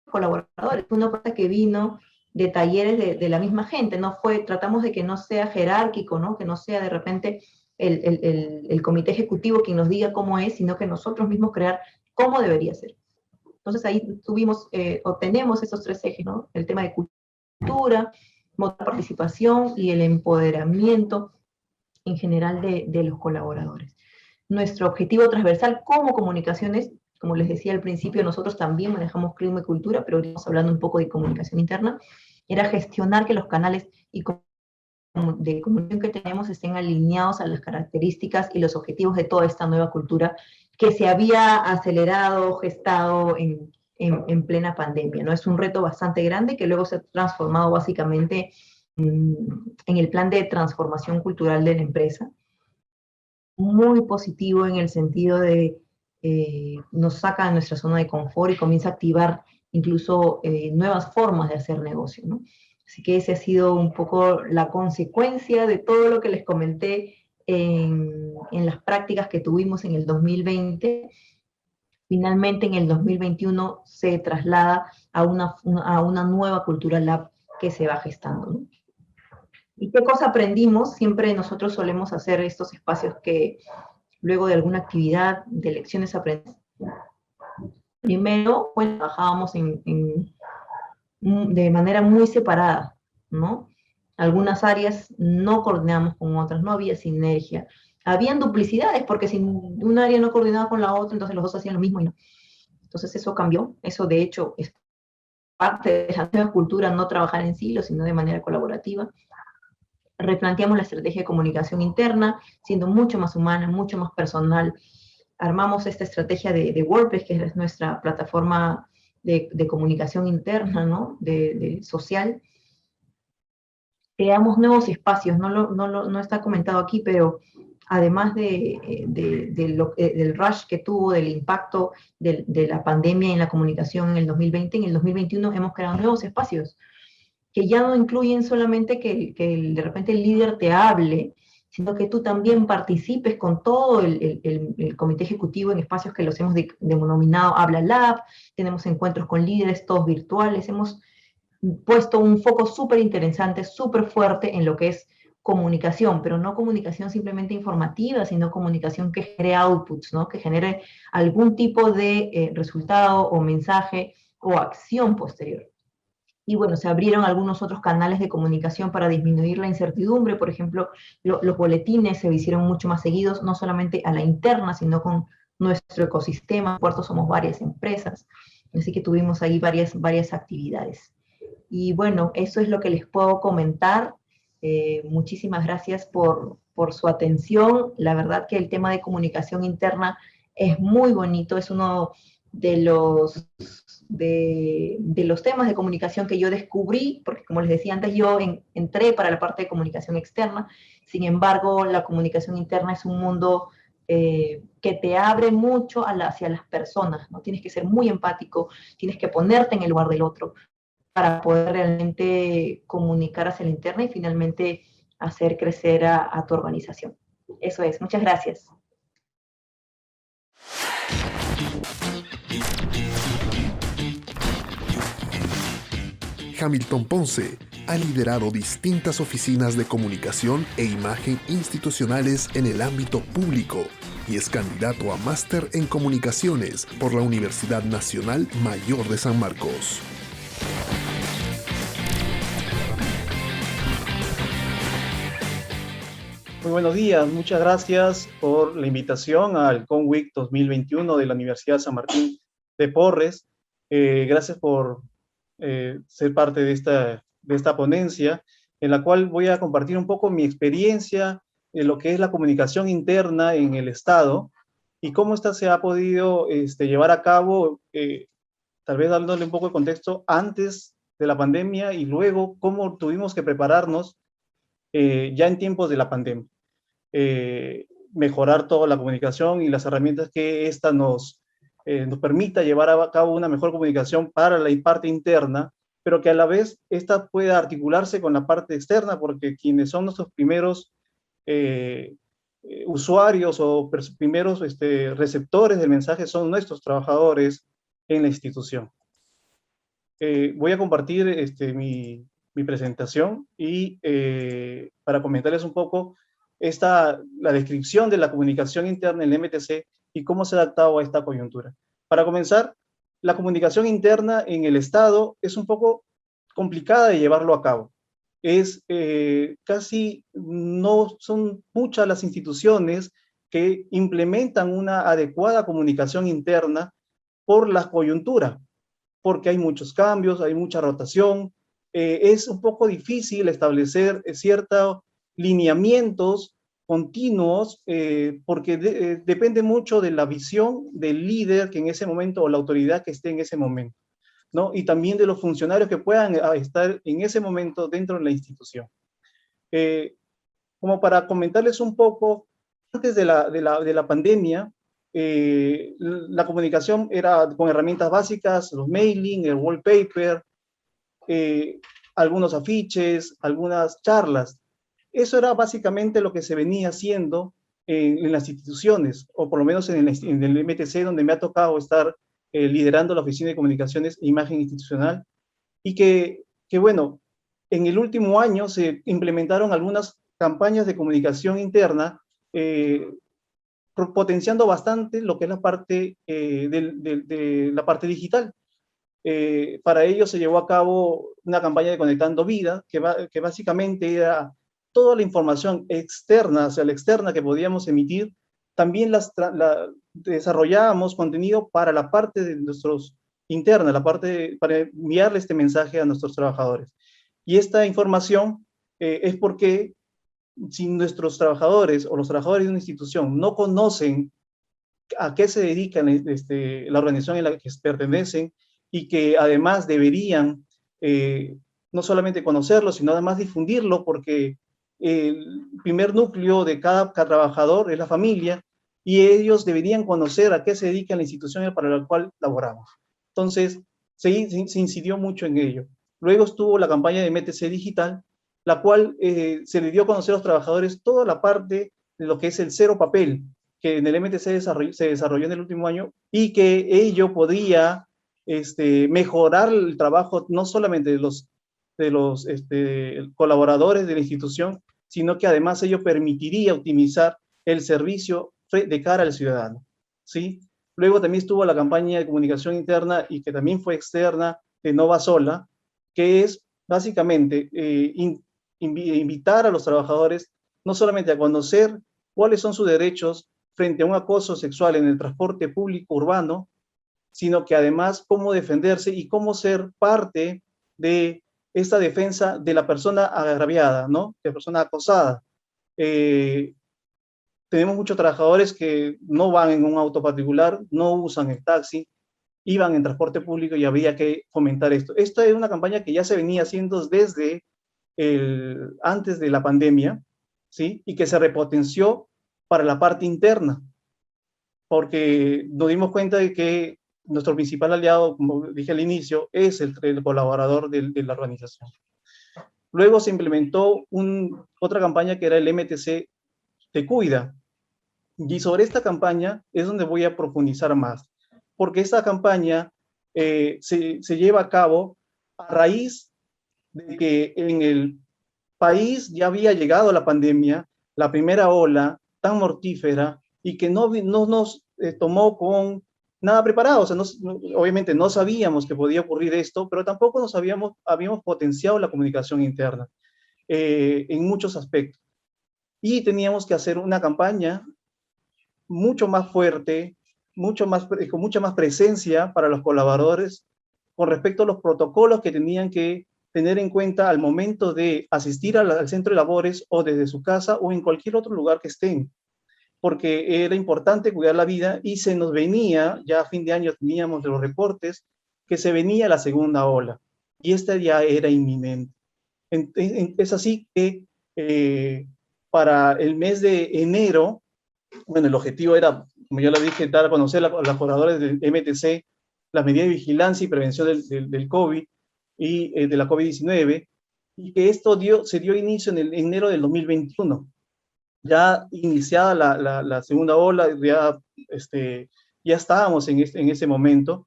colaboradores, una cosa que vino de talleres de la misma gente, tratamos de que no sea jerárquico, ¿no? Que no sea de repente el comité ejecutivo quien nos diga cómo es, sino que nosotros mismos crear cómo debería ser. Entonces ahí tenemos esos 3 ejes, ¿no? El tema de cultura, participación y el empoderamiento en general de los colaboradores. Nuestro objetivo transversal como comunicaciones, como les decía al principio, nosotros también manejamos clima y cultura, pero estamos hablando un poco de comunicación interna, era gestionar que los canales de comunicación que tenemos estén alineados a las características y los objetivos de toda esta nueva cultura que se había acelerado, gestado en plena pandemia, ¿no? Es un reto bastante grande que luego se ha transformado básicamente en el plan de transformación cultural de la empresa. Muy positivo en el sentido de nos saca de nuestra zona de confort y comienza a activar incluso nuevas formas de hacer negocio, ¿no? Así que ese ha sido un poco la consecuencia de todo lo que les comenté en las prácticas que tuvimos en el 2020. Finalmente en el 2021 se traslada a una nueva cultura lab que se va gestando, ¿no? ¿Y qué cosa aprendimos? Siempre nosotros solemos hacer estos espacios que luego de alguna actividad, de lecciones aprendemos. Primero, bueno, trabajábamos de manera muy separada, ¿no? Algunas áreas no coordinamos con otras, no había sinergia. Habían duplicidades, porque si un área no coordinaba con la otra, entonces los dos hacían lo mismo y no. Entonces eso cambió, eso de hecho es parte de la nueva cultura, no trabajar en silos, sino de manera colaborativa. Replanteamos la estrategia de comunicación interna, siendo mucho más humana, mucho más personal. Armamos esta estrategia de WordPress, que es nuestra plataforma de comunicación interna, ¿no? de social. Creamos nuevos espacios, no está comentado aquí, pero además del rush que tuvo, del impacto de la pandemia en la comunicación en el 2020, en el 2021 hemos creado nuevos espacios que ya no incluyen solamente que de repente el líder te hable, sino que tú también participes con todo el comité ejecutivo en espacios que los hemos denominado Habla Lab, tenemos encuentros con líderes, todos virtuales, hemos puesto un foco súper interesante, súper fuerte en lo que es comunicación, pero no comunicación simplemente informativa, sino comunicación que genere outputs, ¿no? Que genere algún tipo de resultado o mensaje o acción posterior. Y bueno, se abrieron algunos otros canales de comunicación para disminuir la incertidumbre. Por ejemplo, los boletines se hicieron mucho más seguidos, no solamente a la interna, sino con nuestro ecosistema. En Puerto somos varias empresas, así que tuvimos ahí varias actividades. Y bueno, eso es lo que les puedo comentar. Muchísimas gracias por su atención. La verdad que el tema de comunicación interna es muy bonito, es uno de los temas de comunicación que yo descubrí, porque como les decía antes, yo entré para la parte de comunicación externa. Sin embargo, la comunicación interna es un mundo que te abre mucho hacia las personas, ¿no? Tienes que ser muy empático, tienes que ponerte en el lugar del otro para poder realmente comunicar hacia la interna y finalmente hacer crecer a tu organización. Eso es. Muchas gracias. Hamilton Ponce ha liderado distintas oficinas de comunicación e imagen institucionales en el ámbito público y es candidato a máster en comunicaciones por la Universidad Nacional Mayor de San Marcos. Muy buenos días, muchas gracias por la invitación al CONWIC 2021 de la Universidad San Martín de Porres. Gracias por ser parte de esta ponencia, en la cual voy a compartir un poco mi experiencia en lo que es la comunicación interna en el Estado y cómo esta se ha podido llevar a cabo, tal vez dándole un poco de contexto antes de la pandemia y luego cómo tuvimos que prepararnos ya en tiempos de la pandemia. Mejorar toda la comunicación y las herramientas que esta nos permita llevar a cabo una mejor comunicación para la parte interna, pero que a la vez esta pueda articularse con la parte externa, porque quienes son nuestros primeros usuarios o primeros receptores del mensaje son nuestros trabajadores en la institución. Voy a compartir mi presentación y para comentarles un poco la descripción de la comunicación interna en el MTC y cómo se ha adaptado a esta coyuntura. Para comenzar, la comunicación interna en el Estado es un poco complicada de llevarlo a cabo. Casi no son muchas las instituciones que implementan una adecuada comunicación interna por la coyuntura, porque hay muchos cambios, hay mucha rotación, es un poco difícil establecer ciertos lineamientos continuos, porque depende mucho de la visión del líder que en ese momento, o la autoridad que esté en ese momento, ¿no? Y también de los funcionarios que puedan estar en ese momento dentro de la institución. Como para comentarles un poco, antes de la pandemia, la comunicación era con herramientas básicas, los mailing, el wallpaper, algunos afiches, algunas charlas. Eso era básicamente lo que se venía haciendo en las instituciones, o por lo menos en el MTC, donde me ha tocado estar liderando la Oficina de Comunicaciones e Imagen Institucional, y que bueno, en el último año se implementaron algunas campañas de comunicación interna, potenciando bastante lo que es la parte de la parte digital. Para ello se llevó a cabo una campaña de Conectando Vida, que básicamente era toda la información externa, o sea, la externa que podíamos emitir, también desarrollábamos contenido para la parte de nuestros interna, para enviarle este mensaje a nuestros trabajadores. Y esta información es porque si nuestros trabajadores o los trabajadores de una institución no conocen a qué se dedica la organización en la que pertenecen, y que además deberían no solamente conocerlo, sino además difundirlo, porque el primer núcleo de cada trabajador es la familia, y ellos deberían conocer a qué se dedica la institución para la cual laboramos. Entonces, se incidió mucho en ello. Luego estuvo la campaña de MTC Digital, la cual se le dio a conocer a los trabajadores toda la parte de lo que es el cero papel, que en el MTC se desarrolló en el último año, y que ello podía mejorar el trabajo no solamente de los colaboradores de la institución, sino que además ello permitiría optimizar el servicio de cara al ciudadano, ¿sí? Luego también estuvo la campaña de comunicación interna, y que también fue externa, de Nova Sola, que es básicamente invitar a los trabajadores no solamente a conocer cuáles son sus derechos frente a un acoso sexual en el transporte público urbano, sino que además cómo defenderse y cómo ser parte de esta defensa de la persona agraviada, ¿no? De la persona acosada. Tenemos muchos trabajadores que no van en un auto particular, no usan el taxi, iban en transporte público, y había que fomentar esto. Esta es una campaña que ya se venía haciendo desde antes de la pandemia, ¿sí? Y que se repotenció para la parte interna, porque nos dimos cuenta de que nuestro principal aliado, como dije al inicio, es el colaborador de la organización. Luego se implementó otra campaña que era el MTC Te Cuida, y sobre esta campaña es donde voy a profundizar más, porque esta campaña se lleva a cabo a raíz de que en el país ya había llegado la pandemia, la primera ola tan mortífera, y que no nos tomó con nada preparado. O sea, obviamente no sabíamos que podía ocurrir esto, pero tampoco habíamos potenciado la comunicación interna en muchos aspectos. Y teníamos que hacer una campaña mucho más fuerte, con mucha más presencia para los colaboradores con respecto a los protocolos que tenían que tener en cuenta al momento de asistir al centro de labores, o desde su casa o en cualquier otro lugar que estén, porque era importante cuidar la vida, y se nos venía, ya a fin de año teníamos los reportes, que se venía la segunda ola, y esta ya era inminente. Es así que Para el mes de enero, bueno, el objetivo era, como ya lo dije, dar a conocer a los colaboradores del MTC las medidas de vigilancia y prevención del COVID y de la COVID-19, y que esto se dio inicio en enero del 2021. Ya iniciada la segunda ola, ya estábamos en ese momento,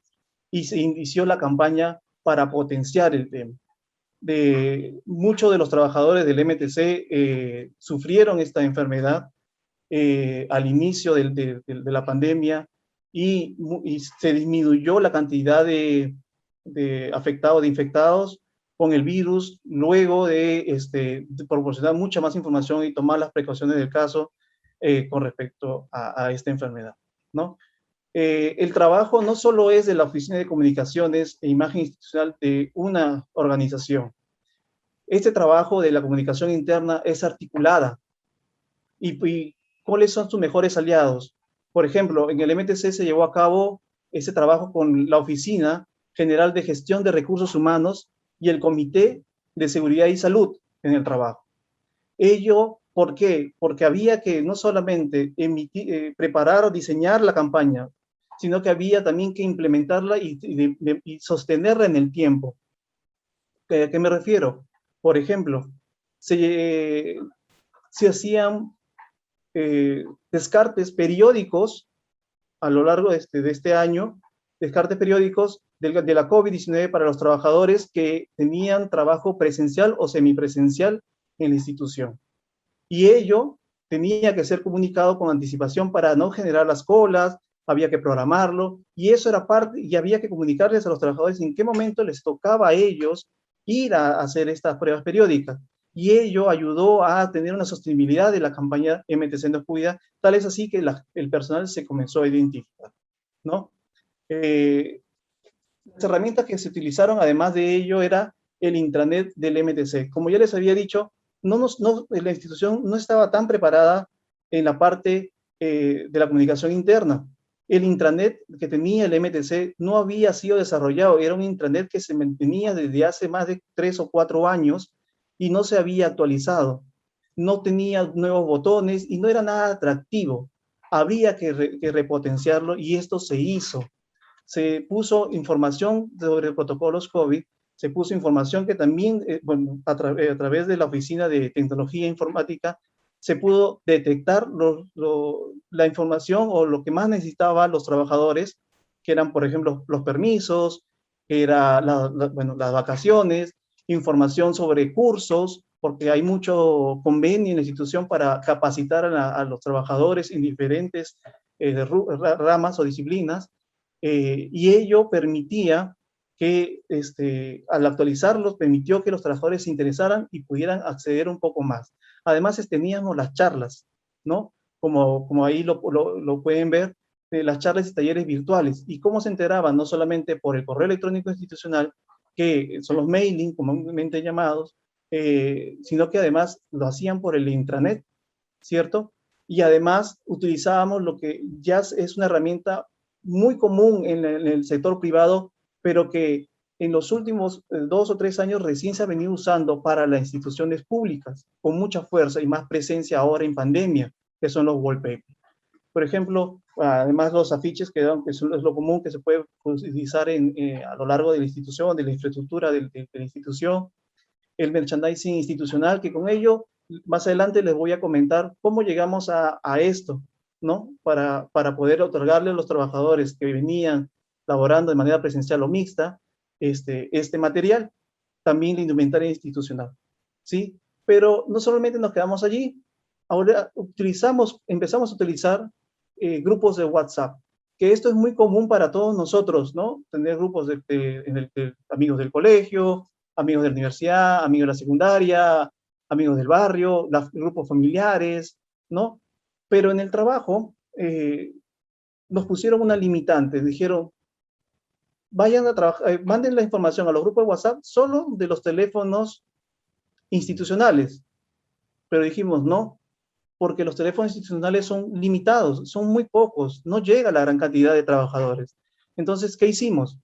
y se inició la campaña para potenciar el tema. Muchos de los trabajadores del MTC sufrieron esta enfermedad al inicio de la pandemia, y se disminuyó la cantidad de afectados, de infectados con el virus, luego de proporcionar mucha más información y tomar las precauciones del caso con respecto a esta enfermedad, ¿no? El trabajo no solo es de la Oficina de Comunicaciones e Imagen Institucional de una organización. Este trabajo de la comunicación interna es articulada. ¿Y cuáles son sus mejores aliados? Por ejemplo, en el MTC se llevó a cabo ese trabajo con la Oficina General de Gestión de Recursos Humanos y el Comité de Seguridad y Salud en el Trabajo. Ello, ¿por qué? Porque había que no solamente preparar o diseñar la campaña, sino que había también que implementarla y sostenerla en el tiempo. ¿A qué me refiero? Por ejemplo, se hacían descartes periódicos a lo largo de este año, descartes periódicos de la COVID-19 para los trabajadores que tenían trabajo presencial o semipresencial en la institución. Y ello tenía que ser comunicado con anticipación para no generar las colas, había que programarlo, y eso era parte, y había que comunicarles a los trabajadores en qué momento les tocaba a ellos ir a hacer estas pruebas periódicas. Y ello ayudó a tener una sostenibilidad de la campaña MTC Nos Cuida, tal es así que el personal se comenzó a identificar, ¿no? Las herramientas que se utilizaron, además de ello, era el intranet del MTC. Como ya les había dicho, la institución no estaba tan preparada en la parte de la comunicación interna. El intranet que tenía el MTC no había sido desarrollado, era un intranet que se mantenía desde hace más de 3 o 4 años y no se había actualizado. No tenía nuevos botones y no era nada atractivo. Había que repotenciarlo, y esto se hizo. Se puso información sobre protocolos COVID, se puso información que también, a través de la Oficina de Tecnología e Informática, se pudo detectar la información o lo que más necesitaban los trabajadores, que eran, por ejemplo, los permisos, las vacaciones, información sobre cursos, porque hay mucho convenio en la institución para capacitar a los trabajadores en diferentes ramas o disciplinas, y ello permitía que, al actualizarlos, permitió que los trabajadores se interesaran y pudieran acceder un poco más. Además, teníamos las charlas, ¿no? Como ahí lo pueden ver, las charlas y talleres virtuales. ¿Y cómo se enteraban? No solamente por el correo electrónico institucional, que son los mailing, comúnmente llamados, sino que además lo hacían por el intranet, ¿cierto? Y además utilizábamos lo que ya es una herramienta muy común en el sector privado, pero que en los últimos 2 o 3 años recién se ha venido usando para las instituciones públicas, con mucha fuerza y más presencia ahora en pandemia, que son los wallpapers. Por ejemplo, además los afiches es lo común que se puede utilizar a lo largo de la institución, de la infraestructura de la institución, el merchandising institucional, que con ello más adelante les voy a comentar cómo llegamos a esto, ¿no? Para poder otorgarle a los trabajadores que venían laborando de manera presencial o mixta este material, también la indumentaria institucional, ¿sí? Pero no solamente nos quedamos allí, ahora empezamos a utilizar grupos de WhatsApp, que esto es muy común para todos nosotros, ¿no? Tener grupos de amigos del colegio, amigos de la universidad, amigos de la secundaria, amigos del barrio, grupos familiares, ¿no? Pero en el trabajo nos pusieron una limitante, dijeron, vayan a trabajar, manden la información a los grupos de WhatsApp solo de los teléfonos institucionales. Pero dijimos, no, porque los teléfonos institucionales son limitados, son muy pocos, no llega la gran cantidad de trabajadores. Entonces, ¿qué hicimos?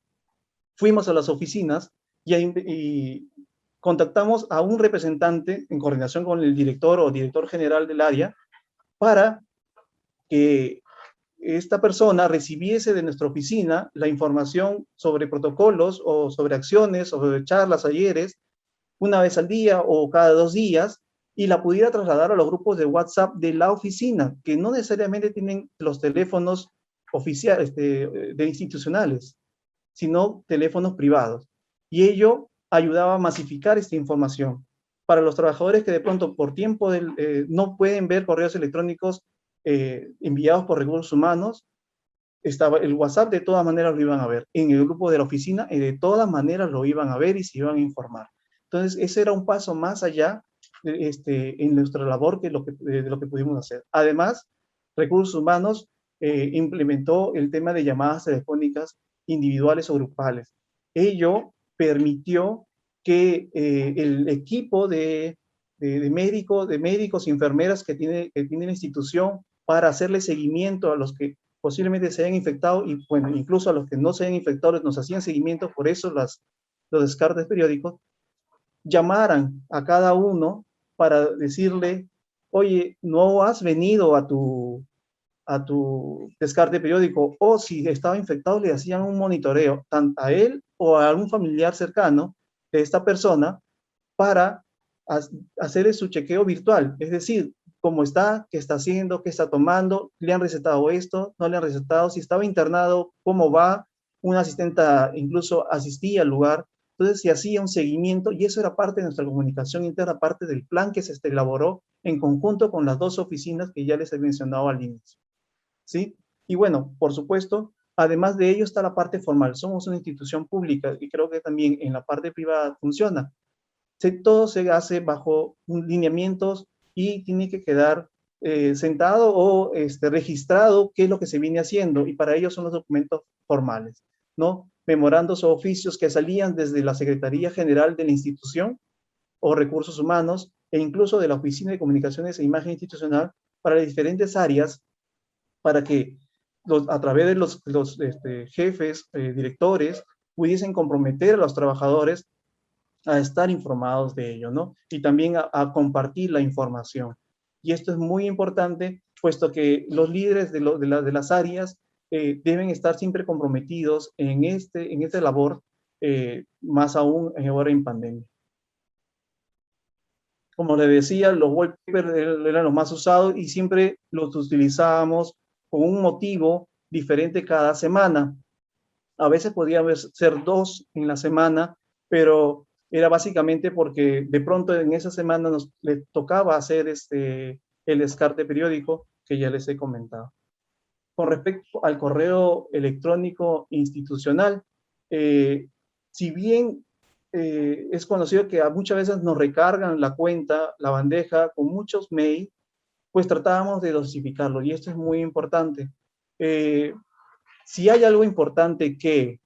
Fuimos a las oficinas y contactamos a un representante en coordinación con el director o director general del área para que esta persona recibiese de nuestra oficina la información sobre protocolos o sobre acciones o sobre charlas, talleres, una vez al día o cada 2 días, y la pudiera trasladar a los grupos de WhatsApp de la oficina, que no necesariamente tienen los teléfonos oficiales de institucionales, sino teléfonos privados. Y ello ayudaba a masificar esta información. Para los trabajadores que de pronto por tiempo no pueden ver correos electrónicos enviados por recursos humanos, estaba el WhatsApp, de todas maneras lo iban a ver. En el grupo de la oficina, de todas maneras lo iban a ver y se iban a informar. Entonces, ese era un paso más allá en nuestra labor de lo que pudimos hacer. Además, Recursos Humanos implementó el tema de llamadas telefónicas individuales o grupales. Ello permitió que el equipo de médicos y enfermeras que tiene la institución, para hacerle seguimiento a los que posiblemente se hayan infectado, y bueno, incluso a los que no se hayan infectado, nos hacían seguimiento, por eso los descartes periódicos, llamaran a cada uno para decirle, oye, no has venido a tu descarte periódico, o si estaba infectado le hacían un monitoreo, tanto a él o a algún familiar cercano de esta persona, para hacer su chequeo virtual, es decir, cómo está, qué está haciendo, qué está tomando, le han recetado esto, no le han recetado, si estaba internado, cómo va, una asistenta incluso asistía al lugar. Entonces se hacía un seguimiento, y eso era parte de nuestra comunicación interna, parte del plan que se elaboró en conjunto con las 2 oficinas que ya les he mencionado al inicio, ¿sí? Y bueno, por supuesto, además de ello está la parte formal. Somos una institución pública y creo que también en la parte privada funciona. Todo se hace bajo lineamientos y tiene que quedar sentado o registrado qué es lo que se viene haciendo, y para ello son los documentos formales, ¿no? Memorandos o oficios que salían desde la Secretaría General de la institución o Recursos Humanos, e incluso de la Oficina de Comunicaciones e Imagen Institucional, para las diferentes áreas, para que a través de los jefes, directores, pudiesen comprometer a los trabajadores a estar informados de ello, ¿no? Y también a compartir la información. Y esto es muy importante, puesto que los líderes de las áreas deben estar siempre comprometidos en esta labor, más aún ahora en pandemia. Como les decía, los wallpapers eran los más usados y siempre los utilizábamos con un motivo diferente cada semana. A veces podía ser 2 en la semana, pero era básicamente porque de pronto en esa semana le tocaba hacer el descarte periódico que ya les he comentado. Con respecto al correo electrónico institucional, si bien es conocido que muchas veces nos recargan la cuenta, la bandeja, con muchos mails, pues tratábamos de dosificarlo, y esto es muy importante. Si hay algo importante que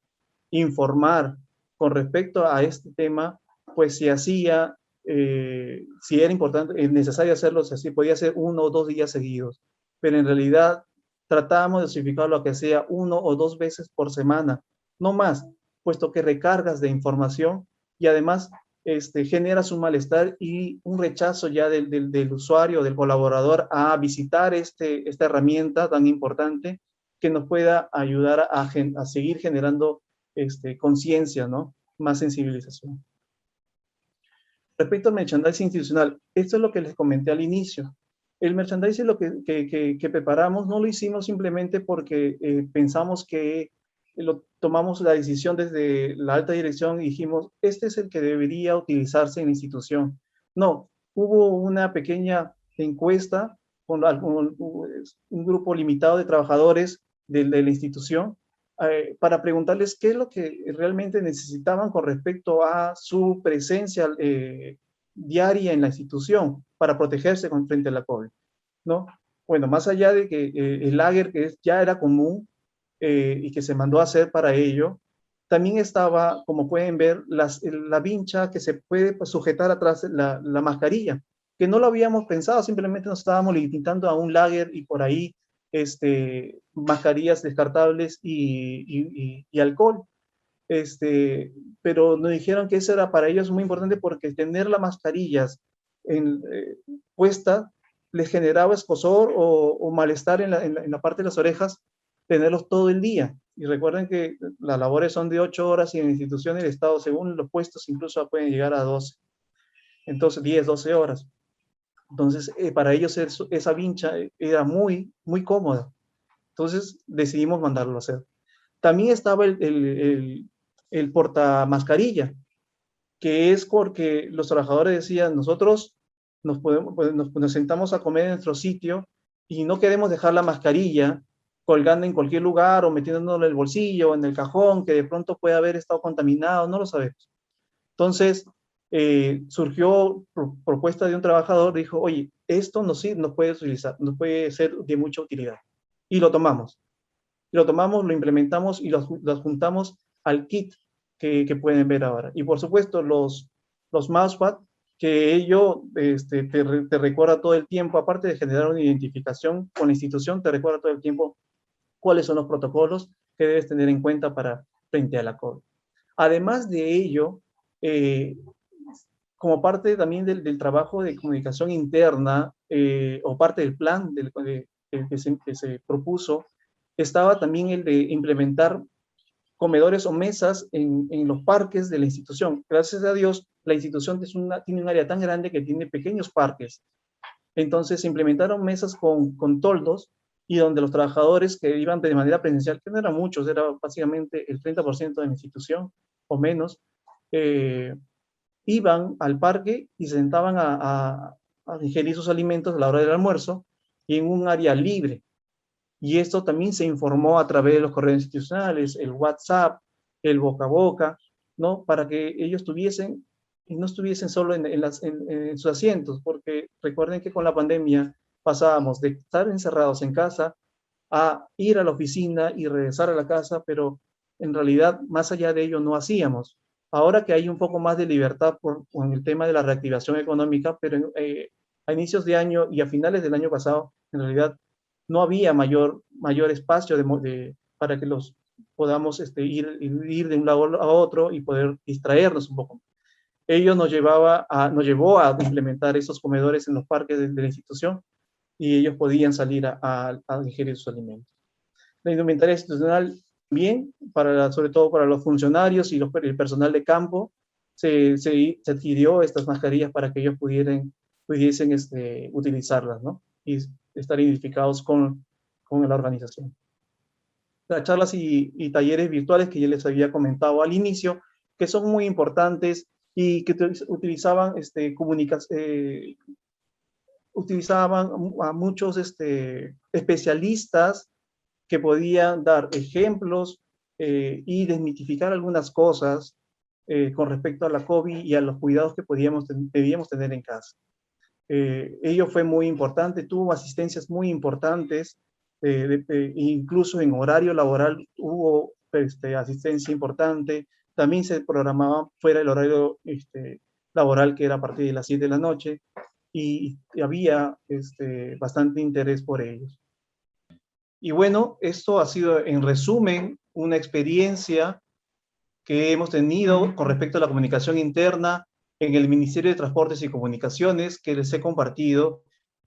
informar con respecto a este tema, pues se hacía, si era importante, es necesario hacerlo, así podía ser 1 o 2 días seguidos, pero en realidad tratábamos de dosificarlo a que sea 1 o 2 veces por semana, no más, puesto que recargas de información y además generas un malestar y un rechazo ya del usuario, del colaborador, a visitar esta herramienta tan importante, que nos pueda ayudar a seguir generando conciencia, ¿no? Más sensibilización. Respecto al merchandising institucional, esto es lo que les comenté al inicio. El merchandising, lo que preparamos, no lo hicimos simplemente porque pensamos que tomamos la decisión desde la alta dirección y dijimos, este es el que debería utilizarse en la institución. No, hubo una pequeña encuesta con un grupo limitado de trabajadores de la institución, para preguntarles qué es lo que realmente necesitaban con respecto a su presencia diaria en la institución para protegerse frente a la COVID, ¿no? Bueno, más allá de que el lager que ya era común y que se mandó a hacer para ello, también estaba, como pueden ver, la vincha que se puede sujetar atrás la mascarilla, que no lo habíamos pensado, simplemente nos estábamos limitando a un lager y por ahí mascarillas descartables y alcohol. pero nos dijeron que eso era para ellos muy importante porque tener las mascarillas puestas les generaba escozor o malestar en la parte de las orejas, tenerlos todo el día. Y recuerden que las labores son de 8 horas y en instituciones del Estado, según los puestos, incluso pueden llegar a 12. Entonces, 10, 12 horas. Entonces, para ellos esa vincha era muy, muy cómoda. Entonces, decidimos mandarlo a hacer. También estaba el portamascarilla, que es porque los trabajadores decían, nosotros nos sentamos a comer en nuestro sitio y no queremos dejar la mascarilla colgando en cualquier lugar o metiéndonos en el bolsillo o en el cajón, que de pronto puede haber estado contaminado, no lo sabemos. Entonces, surgió propuesta de un trabajador, dijo, oye, esto nos puede utilizar, nos puede ser de mucha utilidad. Y lo tomamos. Lo implementamos y los juntamos al kit que pueden ver ahora. Y por supuesto, los mousepad, que ello te recuerda todo el tiempo, aparte de generar una identificación con la institución, te recuerda todo el tiempo cuáles son los protocolos que debes tener en cuenta frente a la COVID. Además de ello, como parte también del trabajo de comunicación interna, o parte del plan que se propuso, estaba también el de implementar comedores o mesas en los parques de la institución. Gracias a Dios, la institución tiene un área tan grande que tiene pequeños parques. Entonces se implementaron mesas con toldos y donde los trabajadores que iban de manera presencial, que no eran muchos, era básicamente el 30% de la institución o menos, iban al parque y se sentaban a ingerir sus alimentos a la hora del almuerzo y en un área libre. Y esto también se informó a través de los correos institucionales, el WhatsApp, el boca a boca, ¿no? Para que ellos no estuviesen solo en sus asientos, porque recuerden que con la pandemia pasábamos de estar encerrados en casa a ir a la oficina y regresar a la casa, pero en realidad más allá de ello no hacíamos. Ahora que hay un poco más de libertad con el tema de la reactivación económica, pero a inicios de año y a finales del año pasado, en realidad no había mayor espacio para que los podamos ir de un lado a otro y poder distraernos un poco. Ello nos llevó a implementar esos comedores en los parques de la institución y ellos podían salir a ingerir sus alimentos. La indumentaria institucional, bien, sobre todo para los funcionarios y el personal de campo, se adquirió estas mascarillas para que ellos pudiesen utilizarlas, ¿no? Y estar identificados con la organización. Las charlas y talleres virtuales que ya les había comentado al inicio, que son muy importantes y que utilizaban a muchos especialistas que podían dar ejemplos y desmitificar algunas cosas con respecto a la COVID y a los cuidados que debíamos tener en casa. Ello fue muy importante, tuvo asistencias muy importantes, incluso en horario laboral hubo asistencia importante, también se programaba fuera del horario laboral, que era a partir de las 7 de la noche, y había bastante interés por ellos. Y bueno, esto ha sido en resumen una experiencia que hemos tenido con respecto a la comunicación interna en el Ministerio de Transportes y Comunicaciones, que les he compartido,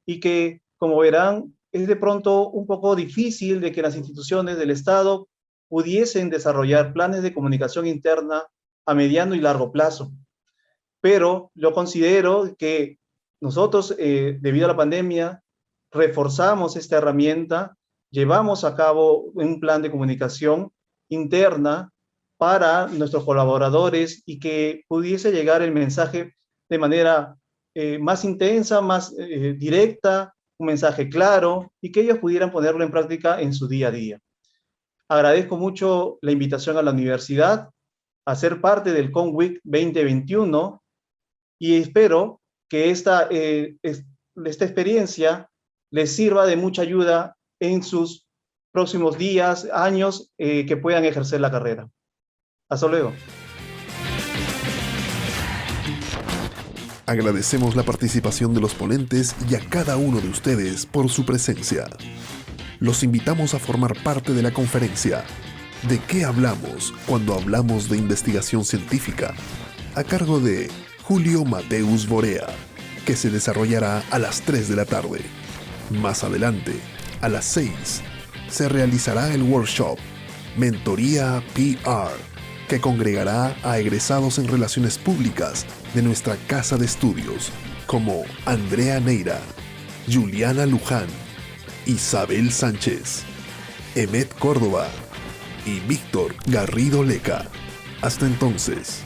y que, como verán, es de pronto un poco difícil de que las instituciones del Estado pudiesen desarrollar planes de comunicación interna a mediano y largo plazo. Pero yo considero que nosotros, debido a la pandemia, reforzamos esta herramienta, llevamos a cabo un plan de comunicación interna para nuestros colaboradores y que pudiese llegar el mensaje de manera más intensa, más directa, un mensaje claro y que ellos pudieran ponerlo en práctica en su día a día. Agradezco mucho la invitación a la universidad a ser parte del CONWIC 2021 y espero que esta experiencia les sirva de mucha ayuda en sus próximos días, años, que puedan ejercer la carrera. Hasta luego. Agradecemos la participación de los ponentes y a cada uno de ustedes por su presencia. Los invitamos a formar parte de la conferencia ¿De qué hablamos cuando hablamos de investigación científica? A cargo de Julio Mateus Borea, que se desarrollará a las 3 de la tarde. Más adelante, a las 6, se realizará el workshop Mentoría PR, que congregará a egresados en relaciones públicas de nuestra casa de estudios, como Andrea Neira, Juliana Luján, Isabel Sánchez, Emet Córdoba y Víctor Garrido Leca. Hasta entonces.